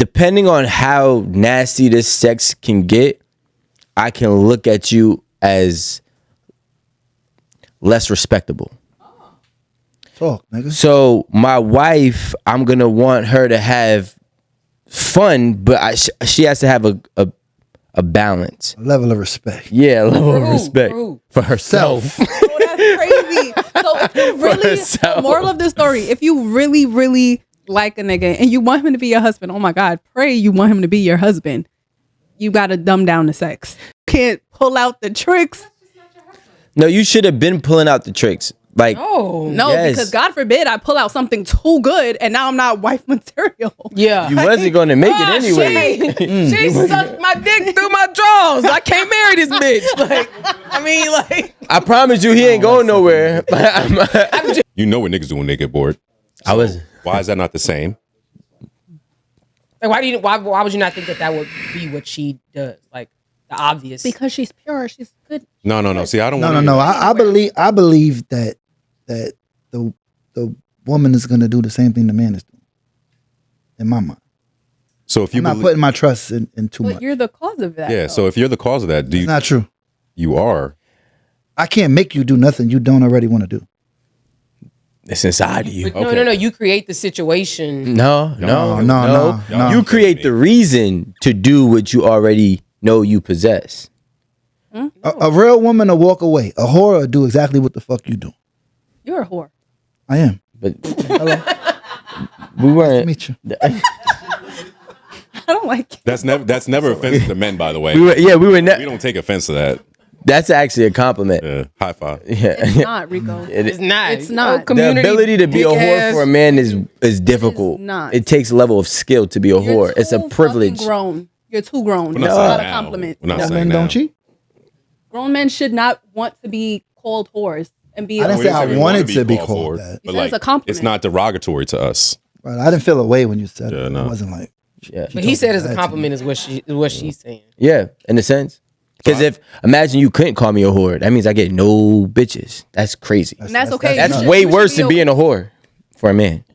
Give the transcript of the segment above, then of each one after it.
depending on how nasty this sex can get, I can look at you as less respectable. Talk, nigga. So my wife, I'm gonna want her to have fun, but she has to have a balance. A level of respect. Yeah, a level of respect for herself. Oh, that's crazy. So if you really, the moral of the story, if you really, really like a nigga and you want him to be your husband, oh my God, pray you want him to be your husband. You gotta dumb down the sex. Can't pull out the tricks. No, you should have been pulling out the tricks. Like, no, yes. Because God forbid I pull out something too good and now I'm not wife material. Yeah. You wasn't going to make it anyway. She sucked my dick through my drawers. I can't marry this bitch. Like, I mean, like, I promise you, he ain't going nowhere. You know what niggas do when they get bored. So why is that not the same? like why would you not think that would be what she does? Like the obvious. Because she's pure. She's good. No. See, I don't want to. No. I believe that the woman is gonna do the same thing the man is doing. In my mind. So if I'm not putting my trust in too much. But you're the cause of that. Yeah. though. So if you're the cause of that, It's not true. You are. I can't make you do nothing you don't already want to do. It's inside of you. But no. You create the situation. No. No. You create the reason to do what you already know you possess. A real woman will walk away. A whore will do exactly what the fuck you do. You're a whore. I am. But we weren't. Nice to meet you. I don't like it. That's never offensive to men, by the way. We don't take offense to that. That's actually a compliment. Yeah, high five. Yeah. It's not, Rico. It's not. It's not. The ability to be a whore for a man is difficult. not. It takes a level of skill to be a whore. It's a privilege. Grown. You're too grown. We're That's not not saying a now. compliment. We're not No, saying men now. don't cheat. Grown men should not want to be called whores and be. I didn't We say didn't I we wanted wanna to be called called for it, that. but He said it's a compliment. it's not derogatory to us. Right, I didn't feel a way when you said Yeah, it. no. It wasn't like. Yeah. But he said as a compliment is what she's saying. Yeah, in a sense. Because imagine you couldn't call me a whore. That means I get no bitches. That's crazy. And that's okay. That's You way should worse be than being a whore for a man.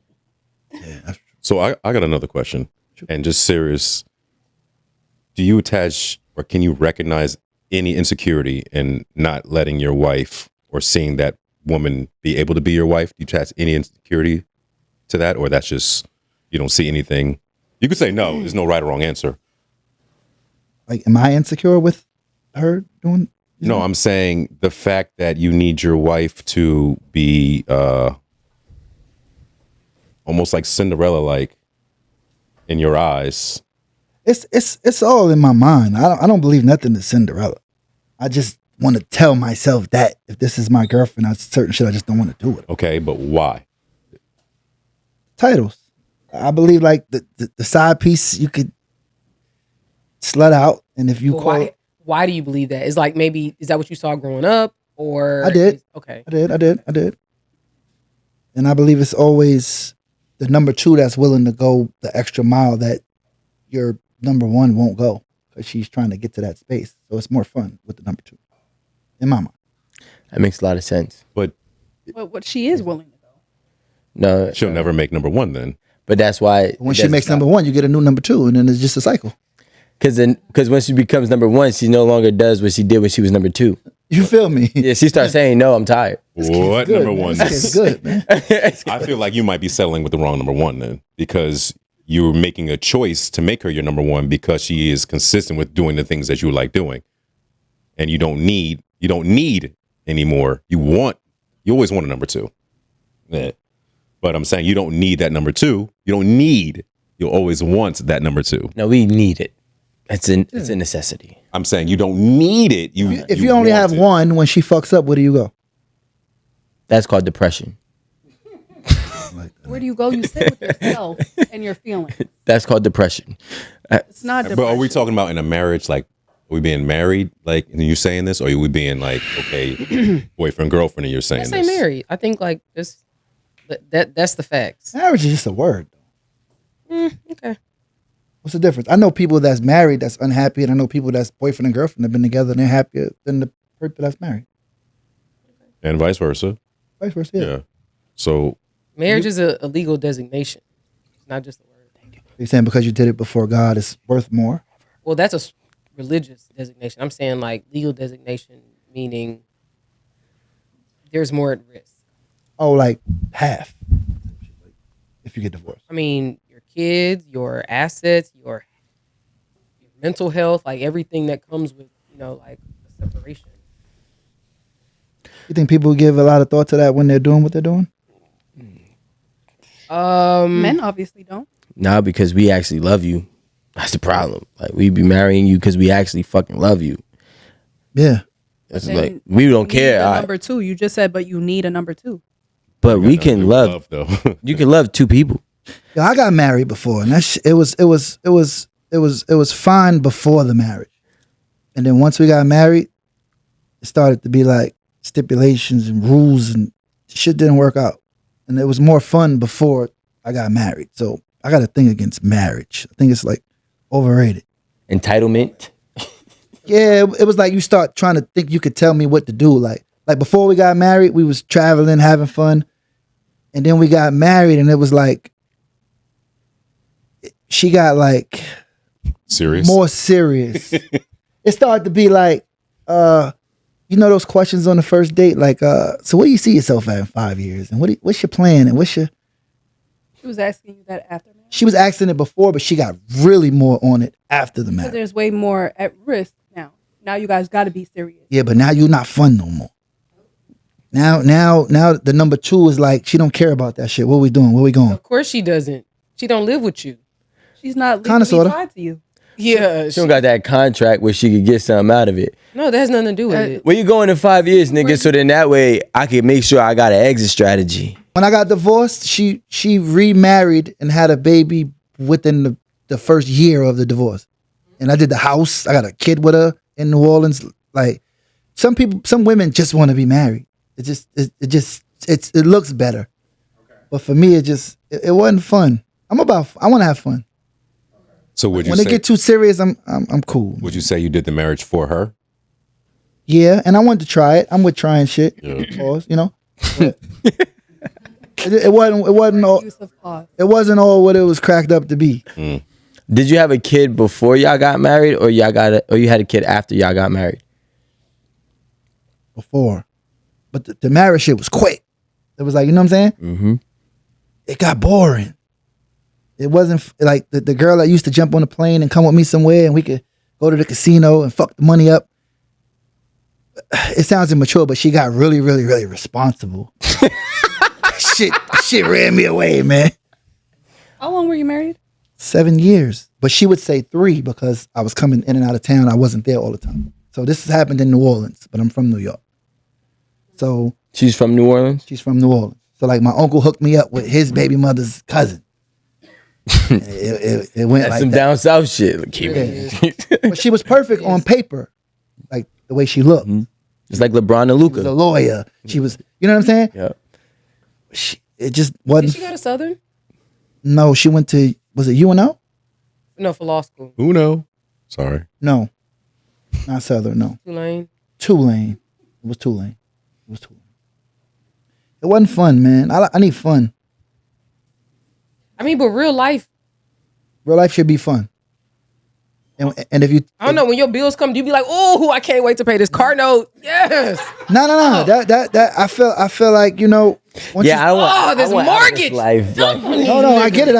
So I got another question, and just serious. Do you attach or can you recognize any insecurity in not letting your wife or seeing that woman be able to be your wife? Do you attach any insecurity to that, or that's just you don't see anything? You could say no. There's no right or wrong answer. Like, am I insecure with her doing? No, I'm saying the fact that you need your wife to be almost like Cinderella-like in your eyes. It's all in my mind. I don't believe nothing is Cinderella. I just want to tell myself that if this is my girlfriend, that's certain shit I just don't want to do with her. Okay, but why? Titles. I believe like the side piece you could slut out, and if you But call why do you believe that? Is like maybe is that what you saw growing up, or I did. Okay, I did. And I believe it's always the number two that's willing to go the extra mile that your number one won't go because she's trying to get to that space. So it's more fun with the number two, in my mind. That makes a lot of sense. But what she is willing to go. No, she'll never make number one then. But that's why When she makes number one, you get a new number two, and then it's just a cycle. Because when she becomes number one, she no longer does what she did when she was number two. You feel me? Yeah, she starts saying, "No, I'm tired." What good, number man. one? This kid's good, man. I feel like you might be settling with the wrong number one then, because you're making a choice to make her your number one because she is consistent with doing the things that you like doing, and you don't need anymore. You always want a number two. Yeah. But I'm saying you don't need that number two. You'll always want that number two. No, we need it. It's a necessity. I'm saying you don't need it. If you only have one, when she fucks up, where do you go? That's called depression. Where do you go? You sit with yourself and your feelings. That's called depression. It's not depression. But are we talking about in a marriage, like, are we being married, like, and you saying this, or are we being like, okay, boyfriend, girlfriend, and you're saying I say this? married. I think like this. That's the facts. Marriage is just a word. Okay. What's the difference? I know people that's married that's unhappy, and I know people that's boyfriend and girlfriend have been together and they're happier than the people that's married. And vice versa. Vice versa, yeah. So Marriage is a legal designation. It's not just a word. You're saying because you did it before God, it's worth more. Well, that's a religious designation. I'm saying like legal designation, meaning there's more at risk. Oh, like half if you get divorced. I mean, your kids, your assets, your mental health, like everything that comes with, like a separation. You think people give a lot of thought to that when they're doing what they're doing? Men obviously don't. Nah, because we actually love you. That's the problem. Like, we be marrying you because we actually fucking love you. Yeah. It's Then like, we don't you need care. a number two. You just said, but you need a number two. But we can love. though. You can love two people. Yo, I got married before, and it was fine before the marriage, and then once we got married, it started to be like stipulations and rules, and shit didn't work out, and it was more fun before I got married. So I got a thing against marriage. I think it's like overrated. Entitlement. Yeah, it was like you start trying to think you could tell me what to do. Like before we got married, we was traveling, having fun, and then we got married, and it was like she got like Serious? more serious. It started to be like, those questions on the first date, like, so what do you see yourself at in 5 years, and what's your plan, and what's your? She was asking you that after marriage. She was asking it before, but she got really more on it after the Because marriage. there's way more at risk now. Now you guys got to be serious. Yeah, but now you're not fun no more. Now the number two is like she don't care about that shit. What we doing? Where we going? Of course she doesn't. She don't live with you. She's not Kinda, legally sorta. tied to you. Yeah. She don't got that contract where she could get something out of it. No, that has nothing to do with it. Where you going in 5 years, nigga? So then that way I can make sure I got an exit strategy. When I got divorced, she remarried and had a baby within the first year of the divorce. And I did the house. I got a kid with her in New Orleans. Like some women just want to be married. It looks better. But for me, it wasn't fun. I want to have fun. So would you When say they get too serious, I'm cool. would you say you did the marriage for her? Yeah, and I wanted to try it. I'm with trying shit. Pause, But it wasn't all. Use of pause. It wasn't all what it was cracked up to be. Did you have a kid before y'all got married, or you had a kid after y'all got married? Before, but the marriage shit was quick. It was like, you know what I'm saying? Mm-hmm. It got boring. It wasn't like the girl that used to jump on the plane and come with me somewhere, and we could go to the casino and fuck the money up. It sounds immature, but she got really, really, really responsible. shit ran me away, man. How long were you married? 7 years, but she would say 3 because I was coming in and out of town. I wasn't there all the time. So this has happened in New Orleans, but I'm from New York. So She's from New Orleans? she's from New Orleans. So like my uncle hooked me up with his baby mother's cousin. it went That's like some that. down south shit. Look, But she was perfect on paper, like the way she looked. It's like LeBron and She was a Luka. lawyer. She was, you know what I'm saying? Yeah. It just Did wasn't. she go to Southern? No, she went to, was it UNO? No, for law school. Uno. Sorry. No, not Southern. No, Tulane. Tulane. It was Tulane. It wasn't fun, man. I need fun. I mean, but real life, Real life should be fun. And if you, I don't know, when your bills come, you be like, oh, I can't wait to pay this car note. Yes. no. That I feel like, once Yeah, I don't want. Oh, this I want out of mortgage. life. Like, No, I get it.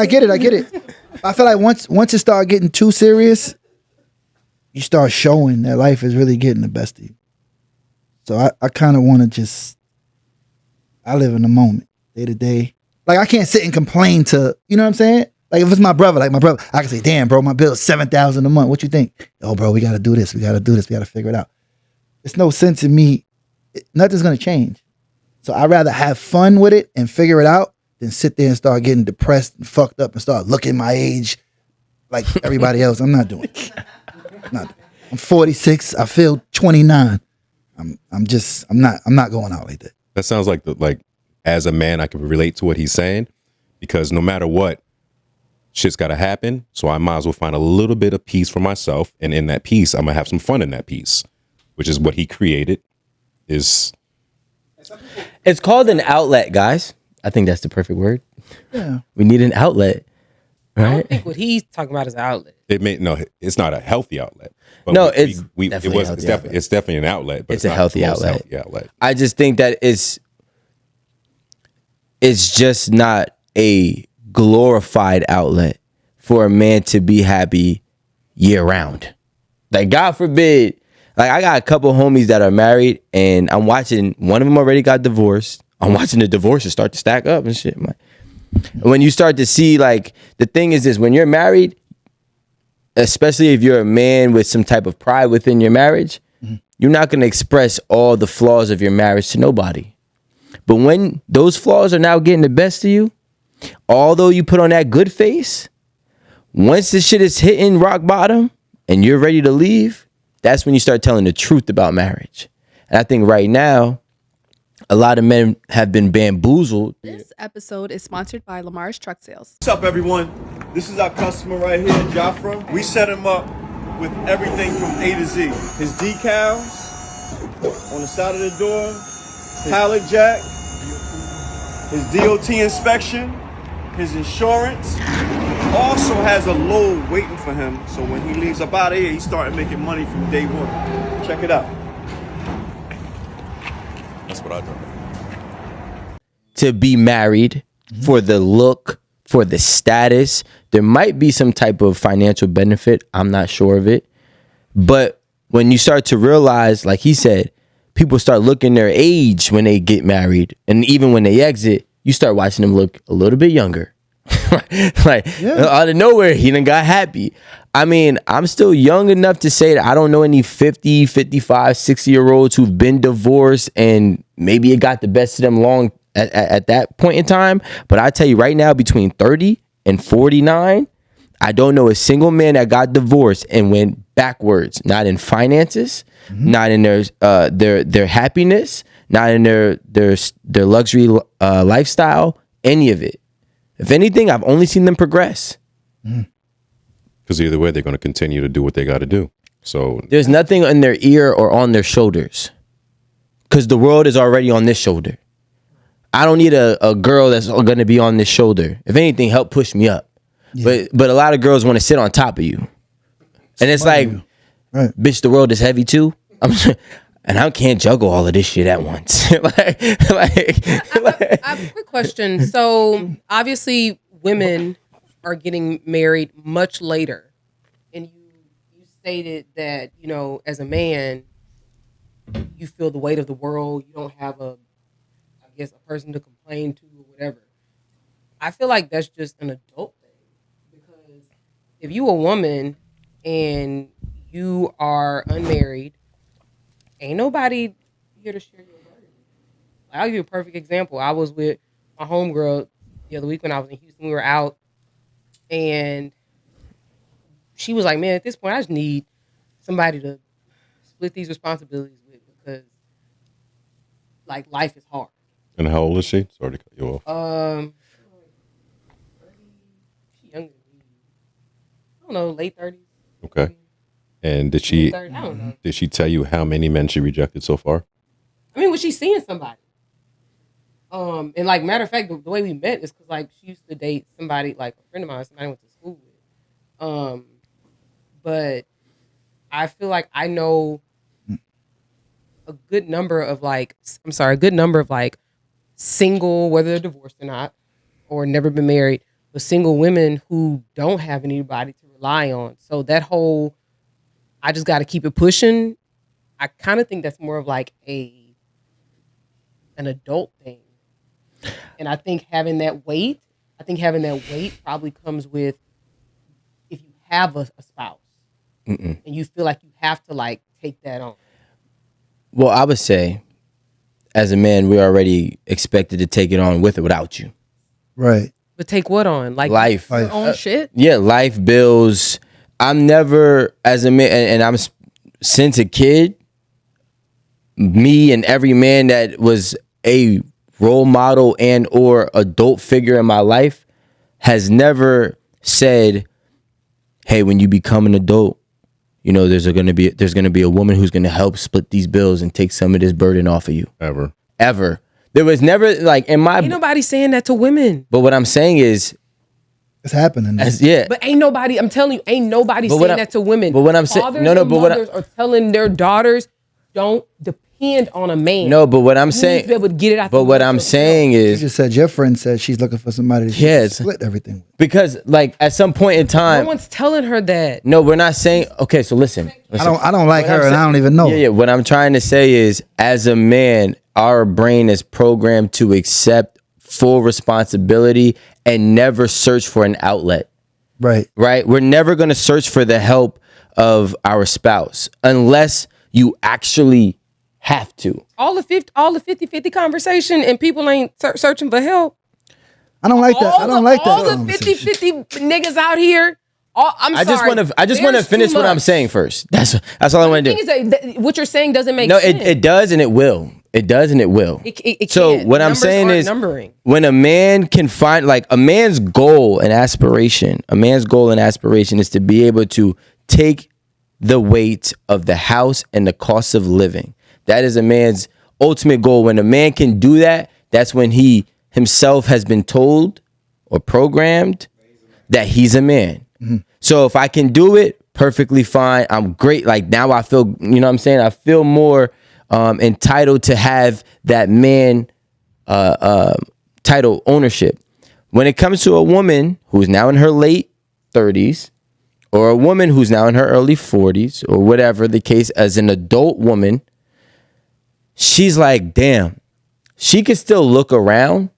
I feel like once it start getting too serious, you start showing that life is really getting the best of you. So I kind of want to I live in the moment, day to day. Like I can't sit and complain to, you know what I'm saying? Like if it's my brother, I can say, damn, bro, my bill's $7,000 a month. What you think? Oh, bro, we got to do this. We got to figure it out. It's no sense in me. Nothing's going to change. So I'd rather have fun with it and figure it out than sit there and start getting depressed and fucked up and start looking my age like everybody else. I'm not doing it. I'm 46. I feel 29. I'm not going out like that. That sounds like as a man, I can relate to what he's saying, because no matter what, shit's got to happen. So I might as well find a little bit of peace for myself, and in that peace, I'm gonna have some fun in that peace, which is what he created. It's it's called an outlet, guys. I think that's the perfect word. Yeah. We need an outlet. I Right? don't think what he's talking about is an outlet. It's not a healthy outlet. But No, it's definitely a healthy outlet. It's definitely an outlet, but It's a not healthy the most outlet. healthy outlet. I just think that it's just not a glorified outlet for a man to be happy year round. Like, God forbid, like, I got a couple homies that are married, and I'm watching, one of them already got divorced. I'm watching the divorces start to stack up and shit. I'm like, when you start to see, like, the thing is this, when you're married, especially if you're a man with some type of pride within your marriage, you're not going to express all the flaws of your marriage to nobody. But when those flaws are now getting the best of you, although you put on that good face, once this shit is hitting rock bottom and you're ready to leave, that's when you start telling the truth about marriage. And I think right now, a lot of men have been bamboozled. This episode is sponsored by Lamar's Truck Sales. What's up, everyone? This is our customer right here, Jafra. We set him up with everything from A to Z. His decals on the side of the door, pallet jack, his DOT inspection, his insurance. Also has a load waiting for him, so when he leaves up out of here, he started making money from day one. Check it out. That's what I do. To be married for the look, for the status. There might be some type of financial benefit. I'm not sure of it. But when you start to realize, like he said, people start looking their age when they get married. And even when they exit, you start watching them look a little bit younger. Like, out of nowhere, he done got happy. I mean, I'm still young enough to say that I don't know any 50, 55, 60-year-olds who've been divorced and maybe it got the best of them long at that point in time. But I tell you right now, between 30 and 49, I don't know a single man that got divorced and went backwards, not in finances, not in their happiness, not in their luxury lifestyle, any of it. If anything, I've only seen them progress. Because either way, they're going to continue to do what they got to do. So There's nothing in their ear or on their shoulders because the world is already on this shoulder. I don't need a girl that's going to be on this shoulder. If anything, help push me up. Yeah. But a lot of girls want to sit on top of you. And it's like, right. Bitch, the world is heavy too. And I can't juggle all of this shit at once. I have a quick question. So obviously women are getting married much later. And you stated that, you know, as a man, you feel the weight of the world. You don't have a person to complain to or whatever. I feel like that's just an adult thing. Because if you a woman and you are unmarried, ain't nobody here to share your burden. I'll give you a perfect example. I was with my homegirl the other week when I was in Houston. We were out, and she was like, man, at this point, I just need somebody to split these responsibilities with because, like, life is hard. And how old is she? Sorry to cut you off. She younger than me. I don't know, late 30s. Okay. And did she 30, I don't know. did she tell you how many men she rejected so far? I mean, was she seeing somebody? And like, matter of fact, the way we met is because like she used to date somebody, like a friend of mine, somebody I went to school with. But I feel like I know a good number of single, whether they're divorced or not, or never been married, but single women who don't have anybody to rely on. So that whole, I just got to keep it pushing. I kind of think that's more of like an adult thing. And I think having that weight probably comes with if you have a spouse and you feel like you have to like take that on. Well, I would say as a man, we're already expected to take it on with or without you. Right. But take what on? Like life. Your own shit? Yeah, life, bills. I'm never, as a man, and I'm since a kid, me and every man that was a role model and or adult figure in my life has never said, hey, when you become an adult, you know, there's gonna be a woman who's gonna help split these bills and take some of this burden off of you. Ever. There was never like in my. Ain't nobody saying that to women. But what I'm saying is, It's happening. Yeah. But ain't nobody, I'm telling you, ain't nobody saying that to women. But what I'm saying, Fathers and mothers are telling their daughters, don't depend on a man. No, but what I'm You saying, need to be able to get it out. but what I'm saying You is, just said your friend said she's looking for somebody to split everything with. Because like at some point in time, no one's telling her that. No, we're not saying. Okay, so listen. I don't like her, and I don't even know. Yeah. What I'm trying to say is, as a man, our brain is programmed to accept full responsibility and never search for an outlet. Right. We're never going to search for the help of our spouse unless you actually have to. All the 50-50 conversation and people ain't searching for help. I don't like that. I don't like that. All the 50-50 niggas out here. I just want to finish what I'm saying first. That's all I want to do. The thing is that what you're saying doesn't make No, sense. it does and it will. It does and it will. It so can't. what I'm Numbers saying aren't is, numbering. when a man can find, like, a man's goal and aspiration is to be able to take the weight of the house and the cost of living. That is a man's ultimate goal. When a man can do that, that's when he himself has been told or programmed that he's a man. Mm-hmm. So if I can do it, perfectly fine. I'm great. Like, now I feel, you know what I'm saying? I feel more entitled to have that man title ownership. When it comes to a woman who's now in her late 30s, or a woman who's now in her early 40s, or whatever the case, as an adult woman, she's like, damn, she can still look around.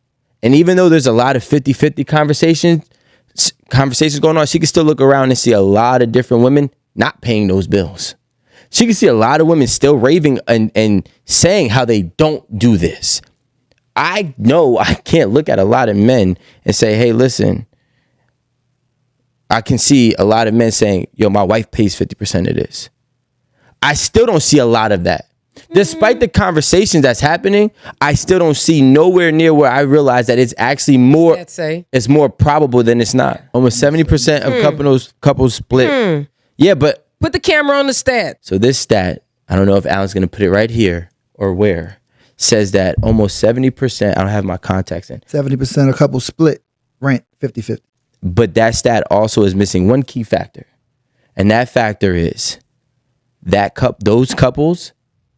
And even though there's a lot of 50-50 conversations going on, she can still look around and see a lot of different women not paying those bills. She can see a lot of women still raving and saying how they don't do this. I know I can't look at a lot of men and say, hey, listen, I can see a lot of men saying, yo, my wife pays 50% of this. I still don't see a lot of that. Despite the conversations that's happening, I still don't see nowhere near where I realize that it's actually more, it's more probable than it's not. Almost 70% of couples split. Yeah, but put the camera on the stat. So this stat, I don't know if Alan's going to put it right here or where, says that almost 70%, I don't have my contacts in. 70% of couples split rent 50-50. But that stat also is missing one key factor. And that factor is that those couples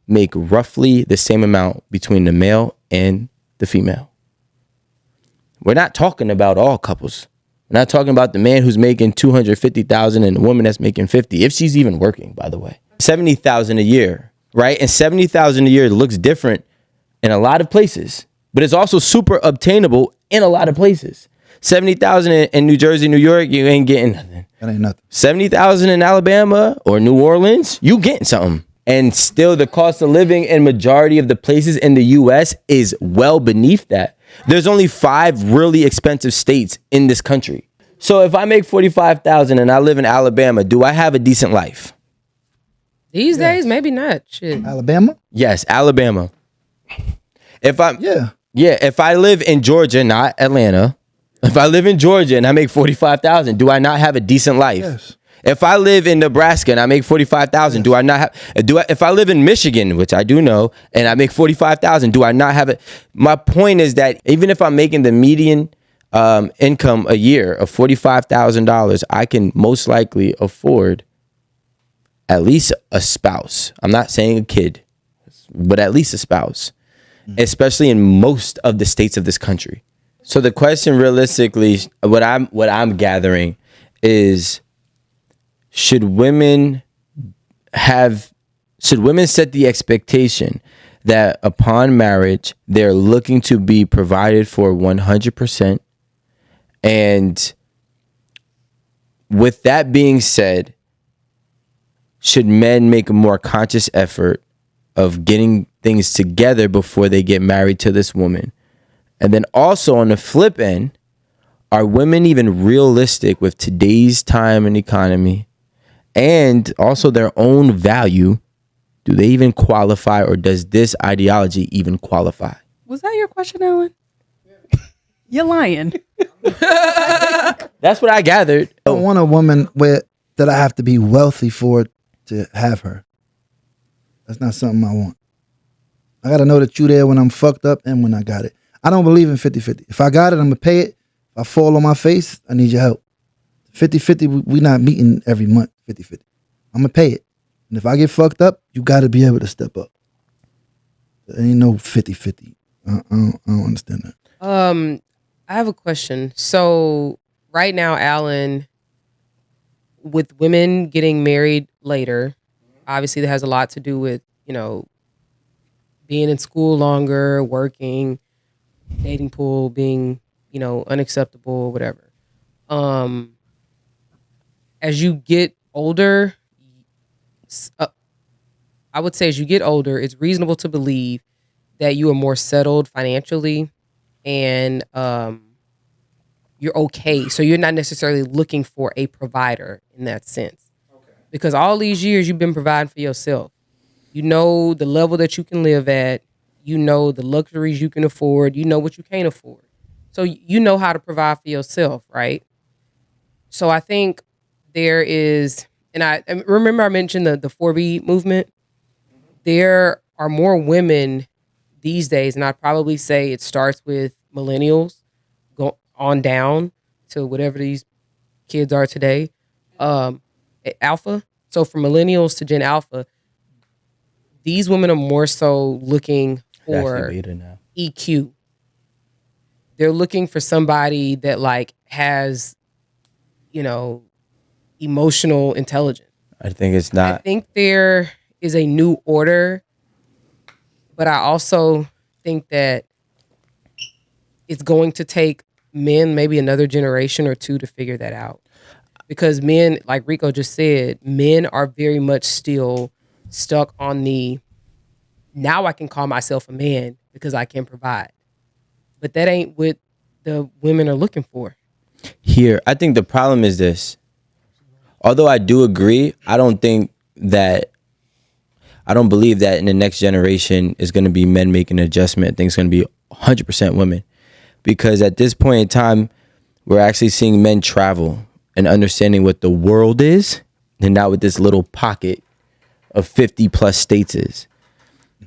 make roughly the same amount between the male and the female. We're not talking about all couples. We're not talking about the man who's making $250,000 and the woman that's making $50,000, if she's even working, by the way. $70,000 a year, right? And $70,000 a year looks different in a lot of places, but it's also super obtainable in a lot of places. $70,000 in New Jersey, New York, you ain't getting nothing. That ain't nothing. $70,000 in Alabama or New Orleans, you getting something. And still the cost of living in majority of the places in the US is well beneath that. There's only 5 really expensive states in this country. So if I make $45,000 and I live in Alabama, do I have a decent life? These days, maybe not. Shit. Alabama? Yes, Alabama. If I live in Georgia, not Atlanta. If I live in Georgia and I make $45,000, do I not have a decent life? Yes. If I live in Nebraska and I make $45,000, do I not have? If I live in Michigan, which I do know, and I make $45,000, do I not have it? My point is that even if I'm making the median income a year of $45,000, I can most likely afford at least a spouse. I'm not saying a kid, but at least a spouse, especially in most of the states of this country. So the question, realistically, what I'm gathering is, should women set the expectation that upon marriage they're looking to be provided for 100%? And with that being said, should men make a more conscious effort of getting things together before they get married to this woman? And then also on the flip end, are women even realistic with today's time and economy? And also their own value, do they even qualify, or does this ideology even qualify? Was that your question, Alan? You're lying. That's what I gathered. I don't want a woman that I have to be wealthy for to have her. That's not something I want. I got to know that you there when I'm fucked up and when I got it. I don't believe in 50-50. If I got it, I'm going to pay it. If I fall on my face, I need your help. 50-50, we not meeting every month, 50-50. I'm going to pay it. And if I get fucked up, you got to be able to step up. There ain't no 50-50. I don't understand that. I have a question. So right now, Alan, with women getting married later, obviously that has a lot to do with, being in school longer, working, dating pool being, unacceptable or whatever. As you get older, I would say as you get older, it's reasonable to believe that you are more settled financially and you're okay. So you're not necessarily looking for a provider in that sense. Okay. Because all these years you've been providing for yourself. You know the level that you can live at. You know the luxuries you can afford. You know what you can't afford. So you know how to provide for yourself, right? So I think there is, and I remember I mentioned the 4B movement. There are more women these days, and I'd probably say it starts with millennials, go on down to whatever these kids are today. Alpha. So from millennials to Gen Alpha, these women are more so looking for EQ. They're looking for somebody that like has, emotional intelligence. I think it's not. I think there is a new order, but I also think that it's going to take men maybe another generation or two to figure that out. Because men, like Rico just said, men are very much still stuck on now I can call myself a man because I can provide. But that ain't what the women are looking for. Here, I think the problem is this. Although I do agree, I don't believe that in the next generation is going to be men making an adjustment. I think it's going to be 100% women. Because at this point in time, we're actually seeing men travel and understanding what the world is and not what this little pocket of 50 plus states is.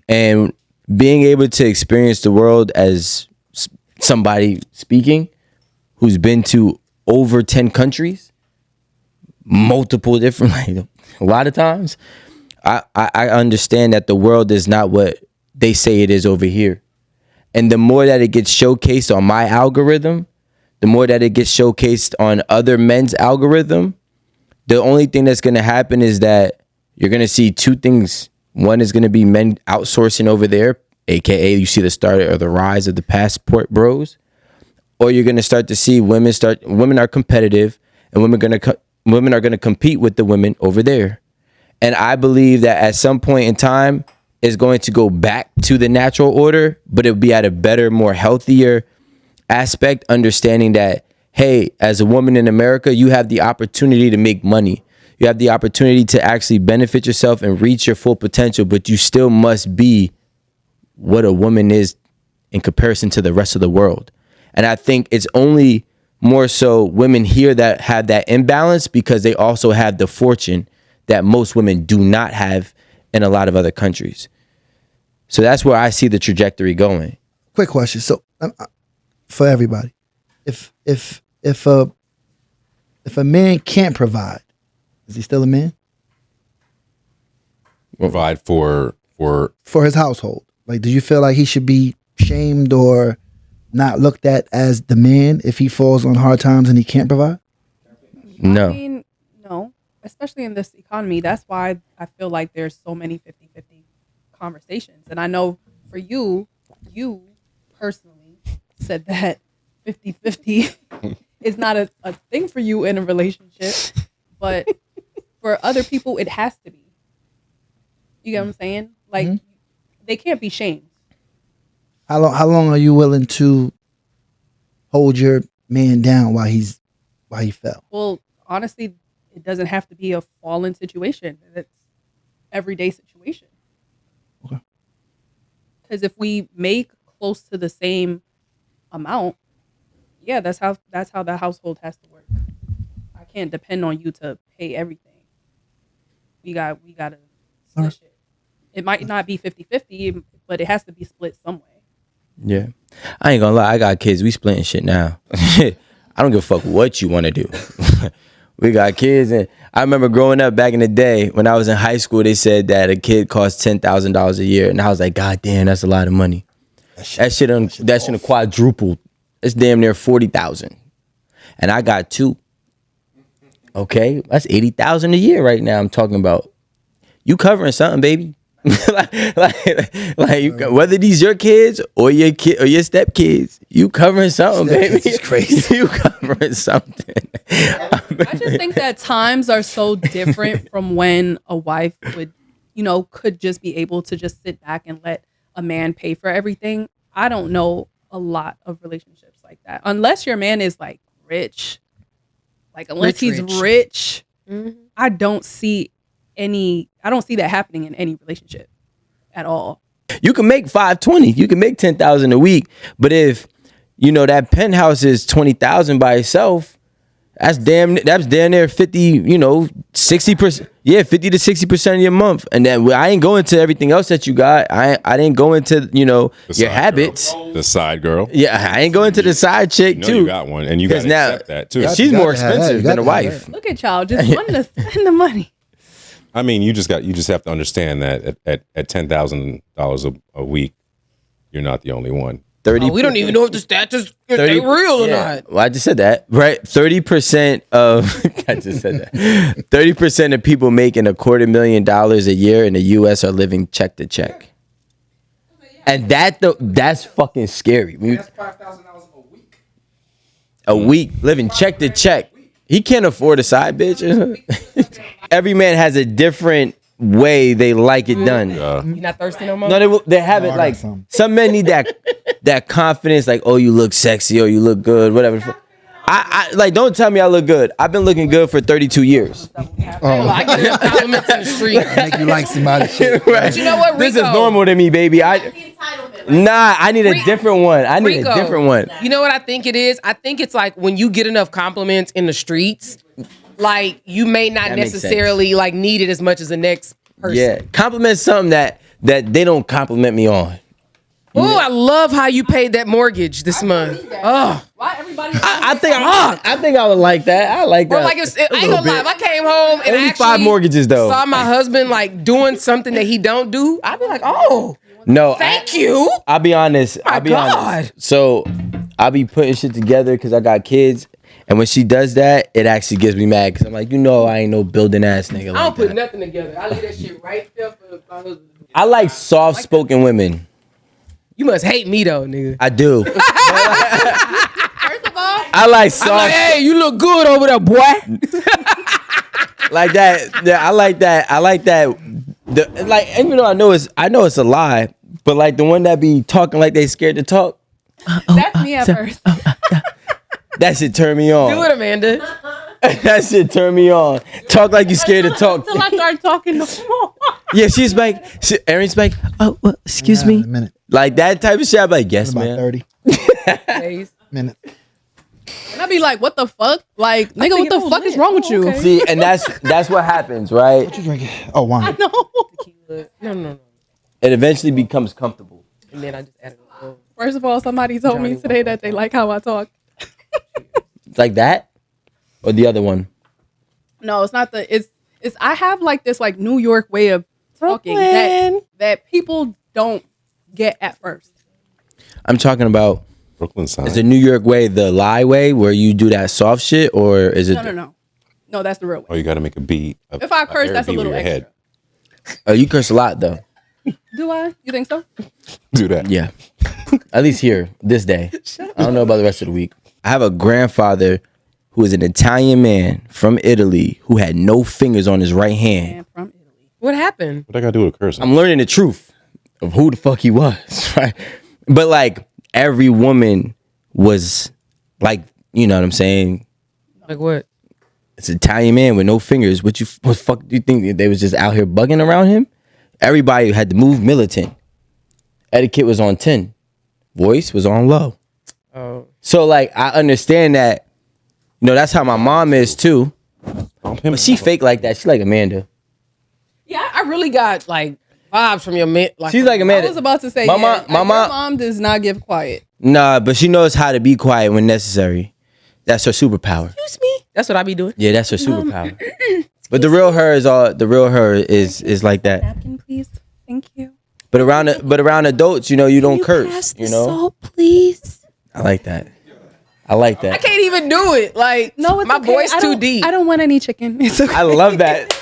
And being able to experience the world as somebody speaking who's been to over 10 countries, multiple different, a lot of times, I understand that the world is not what they say it is over here. And the more that it gets showcased on my algorithm, the more that it gets showcased on other men's algorithm, the only thing that's going to happen is that you're going to see two things. One is going to be men outsourcing over there, aka you see the start or the rise of the passport bros, or you're going to start to see women are competitive and women are going to compete with the women over there. And I believe that at some point in time is going to go back to the natural order, but it'll be at a better, more healthier aspect, understanding that, hey, as a woman in America, you have the opportunity to make money. You have the opportunity to actually benefit yourself and reach your full potential, but you still must be what a woman is in comparison to the rest of the world. And I think it's only more so women here that have that imbalance because they also have the fortune that most women do not have in a lot of other countries. So that's where I see the trajectory going. Quick question. So for everybody, if a man can't provide, is he still a man? Provide for his household. Like, do you feel like he should be shamed or not looked at as the man if he falls on hard times and he can't provide? No. I mean, no. Especially in this economy. That's why I feel like there's so many 50-50 conversations. And I know for you personally said that 50-50 is not a thing for you in a relationship. But for other people, it has to be. You get what I'm saying? Like, they can't be shamed. How long are you willing to hold your man down while he fell? Well, honestly, it doesn't have to be a fallen situation. It's everyday situation. Okay. Because if we make close to the same amount, yeah, that's how the household has to work. I can't depend on you to pay everything. We gotta split it. It might not be 50-50, but it has to be split some way. Yeah. I ain't gonna lie, I got kids. We splitting shit now. I don't give a fuck what you want to do. We got kids, and I remember growing up back in the day when I was in high school. They said that a kid costs $10,000 a year, and I was like, God damn, that's a lot of money. That shit have quadrupled. It's damn near 40,000, and I got 2. Okay, that's 80,000 a year right now. I'm talking about you covering something, baby. like you, whether these your kids or your kid or your step kids, you covering something, baby. It's crazy. You covering something. I just think that times are so different from when a wife would, could just be able to just sit back and let a man pay for everything. I don't know a lot of relationships like that, unless your man is like rich. Like unless he's rich, I don't see that happening in any relationship at all. You can make 520. You can make 10,000 a week, but if that penthouse is 20,000 by itself, that's damn near 50. 60%. Yeah, 50 to 60% of your month, and then I ain't going to everything else that you got. I didn't go into your habits. The side girl. Yeah, I ain't going to the side chick too. You got one, and you got to accept that too. She's more expensive than a wife. Look at y'all just wanting to spend the money. I mean, you just have to understand that at $10,000 a week, you're not the only one. 30. We don't even know if the stats is if they real or not. Well, I just said that, right? 30% of I just said that. 30% of people making $250,000 a year in the U.S. are living check to check, and that's fucking scary. That's $5,000 a week. A week living check to check. He can't afford a side bitch. Every man has a different way they like it done. You not thirsty no more? No, they have it like some men need that confidence, like, oh, you look sexy or you look good, whatever. I like, don't tell me I look good. I've been looking good for 32 years. I get compliments in the street. Make you like somebody shit. But you know what, Rico? This is normal to me, baby. I need a different one. I need Rico, a different one. You know what I think it is? I think it's like when you get enough compliments in the streets, like you may not That makes necessarily like need it as much as the next person. Yeah, compliment something that they don't compliment me on. Oh, I love how you paid that mortgage this month. Oh, Why everybody? I think I would like that. I like that. or like I ain't gonna lie. If I came home and Only actually 5 mortgages though. saw my husband like doing something that he don't do, I'd be like, oh, No, thank you. I'll be honest. My God. So I'll be putting shit together because I got kids. And when she does that, it actually gives me mad because I'm like, I ain't no building ass nigga. I don't put nothing together. I leave that shit right there for my husband. I like soft spoken women. You must hate me though, nigga. I do. First of all, I like soft. I'm like, hey, you look good over there, boy. Like that. Yeah, I like that. Like, even though I know it's a lie, but like the one that be talking like they scared to talk. that's me at first. That shit turn me on. Do it, Amanda. That shit turn me on. Talk like you scared to talk. Until I start talking no more. Yeah, she's like, Erin's like, oh, well, excuse me. A minute. Like that type of shit. I'm like, yes, About man. 30 Days. minutes. And I be like, what the fuck? Like, nigga, what the fuck is wrong with you? okay. See, and that's what happens, right? What you drinking? Oh, wine. No. No. It eventually becomes comfortable. And then I just added a little. First of all, somebody told me today that they like how I talk. It's like that, or the other one. No, it's not it's I have like this like New York way of talking that people don't get at first. I'm talking about. Brooklyn side. Is the New York way the lie way where you do that soft shit, or is it? No, that's the real way. Oh, you got to make a beat. If I curse, that's a little extra. Oh, you curse a lot though. Do I? You think so? Do that. Yeah, at least here this day. I don't know about the rest of the week. I have a grandfather who is an Italian man from Italy who had no fingers on his right hand. Man from Italy. What happened? What I got to do with cursing? I'm learning the truth of who the fuck he was, right? But like every woman was like, you know what I'm saying? Like what? It's an Italian man with no fingers. What fuck do you think they was just out here bugging around him? Everybody had to move militant. Etiquette was on 10. Voice was on low. Oh. So like I understand that, that's how my mom is too. But she fake like that. She like Amanda. Yeah, I really got like vibes from your man. Like, She's like Amanda. I was about to say, my your mom does not give quiet. Nah, but she knows how to be quiet when necessary. That's her superpower. Excuse me. That's what I be doing. Yeah, that's her superpower. But the real her is like that. Napkin, please. Thank you. But around adults, you don't curse. Salt, please. I like that. I can't even do it. Like, No, it's my okay. voice too deep. I don't want any chicken. It's okay. I love that.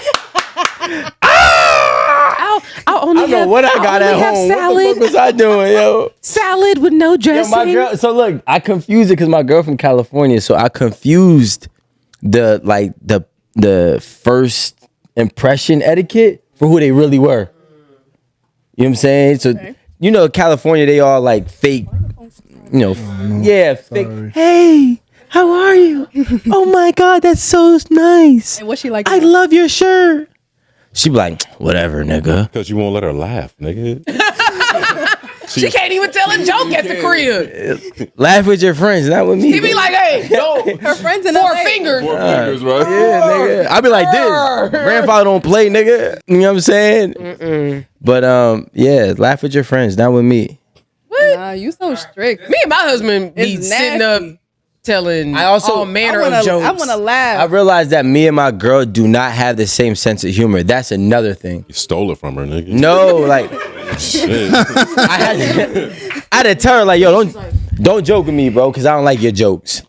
I'll only I don't know what I got at home. What the fuck was I doing, yo? Salad with no Yo, dressing. my girl. So look, I confused it because my girl from California. So I confused the first impression etiquette for who they really were. You know what I'm saying? So California, they all like fake. Fake. Hey, how are you? Oh my God, that's so nice. And what's she like? I love your shirt. She be like, whatever, nigga. Because you won't let her laugh, nigga. She can't even tell a joke at the crib. Laugh with your friends, not with me. He be like, hey, no. Her friends in Four LA. fingers. Right? Yeah, nigga. I be like this. Grandfather don't play, nigga. You know what I'm saying? But laugh with your friends, not with me. Nah, you so strict. Me and my husband be It's sitting up nasty. telling all manner I of jokes. want to I laugh. realized that me and my girl do not have the same sense of humor. That's another thing. You stole it from her, nigga. No, like Shit. I had to tell her like, yo, don't joke with me, bro, because I don't like your jokes.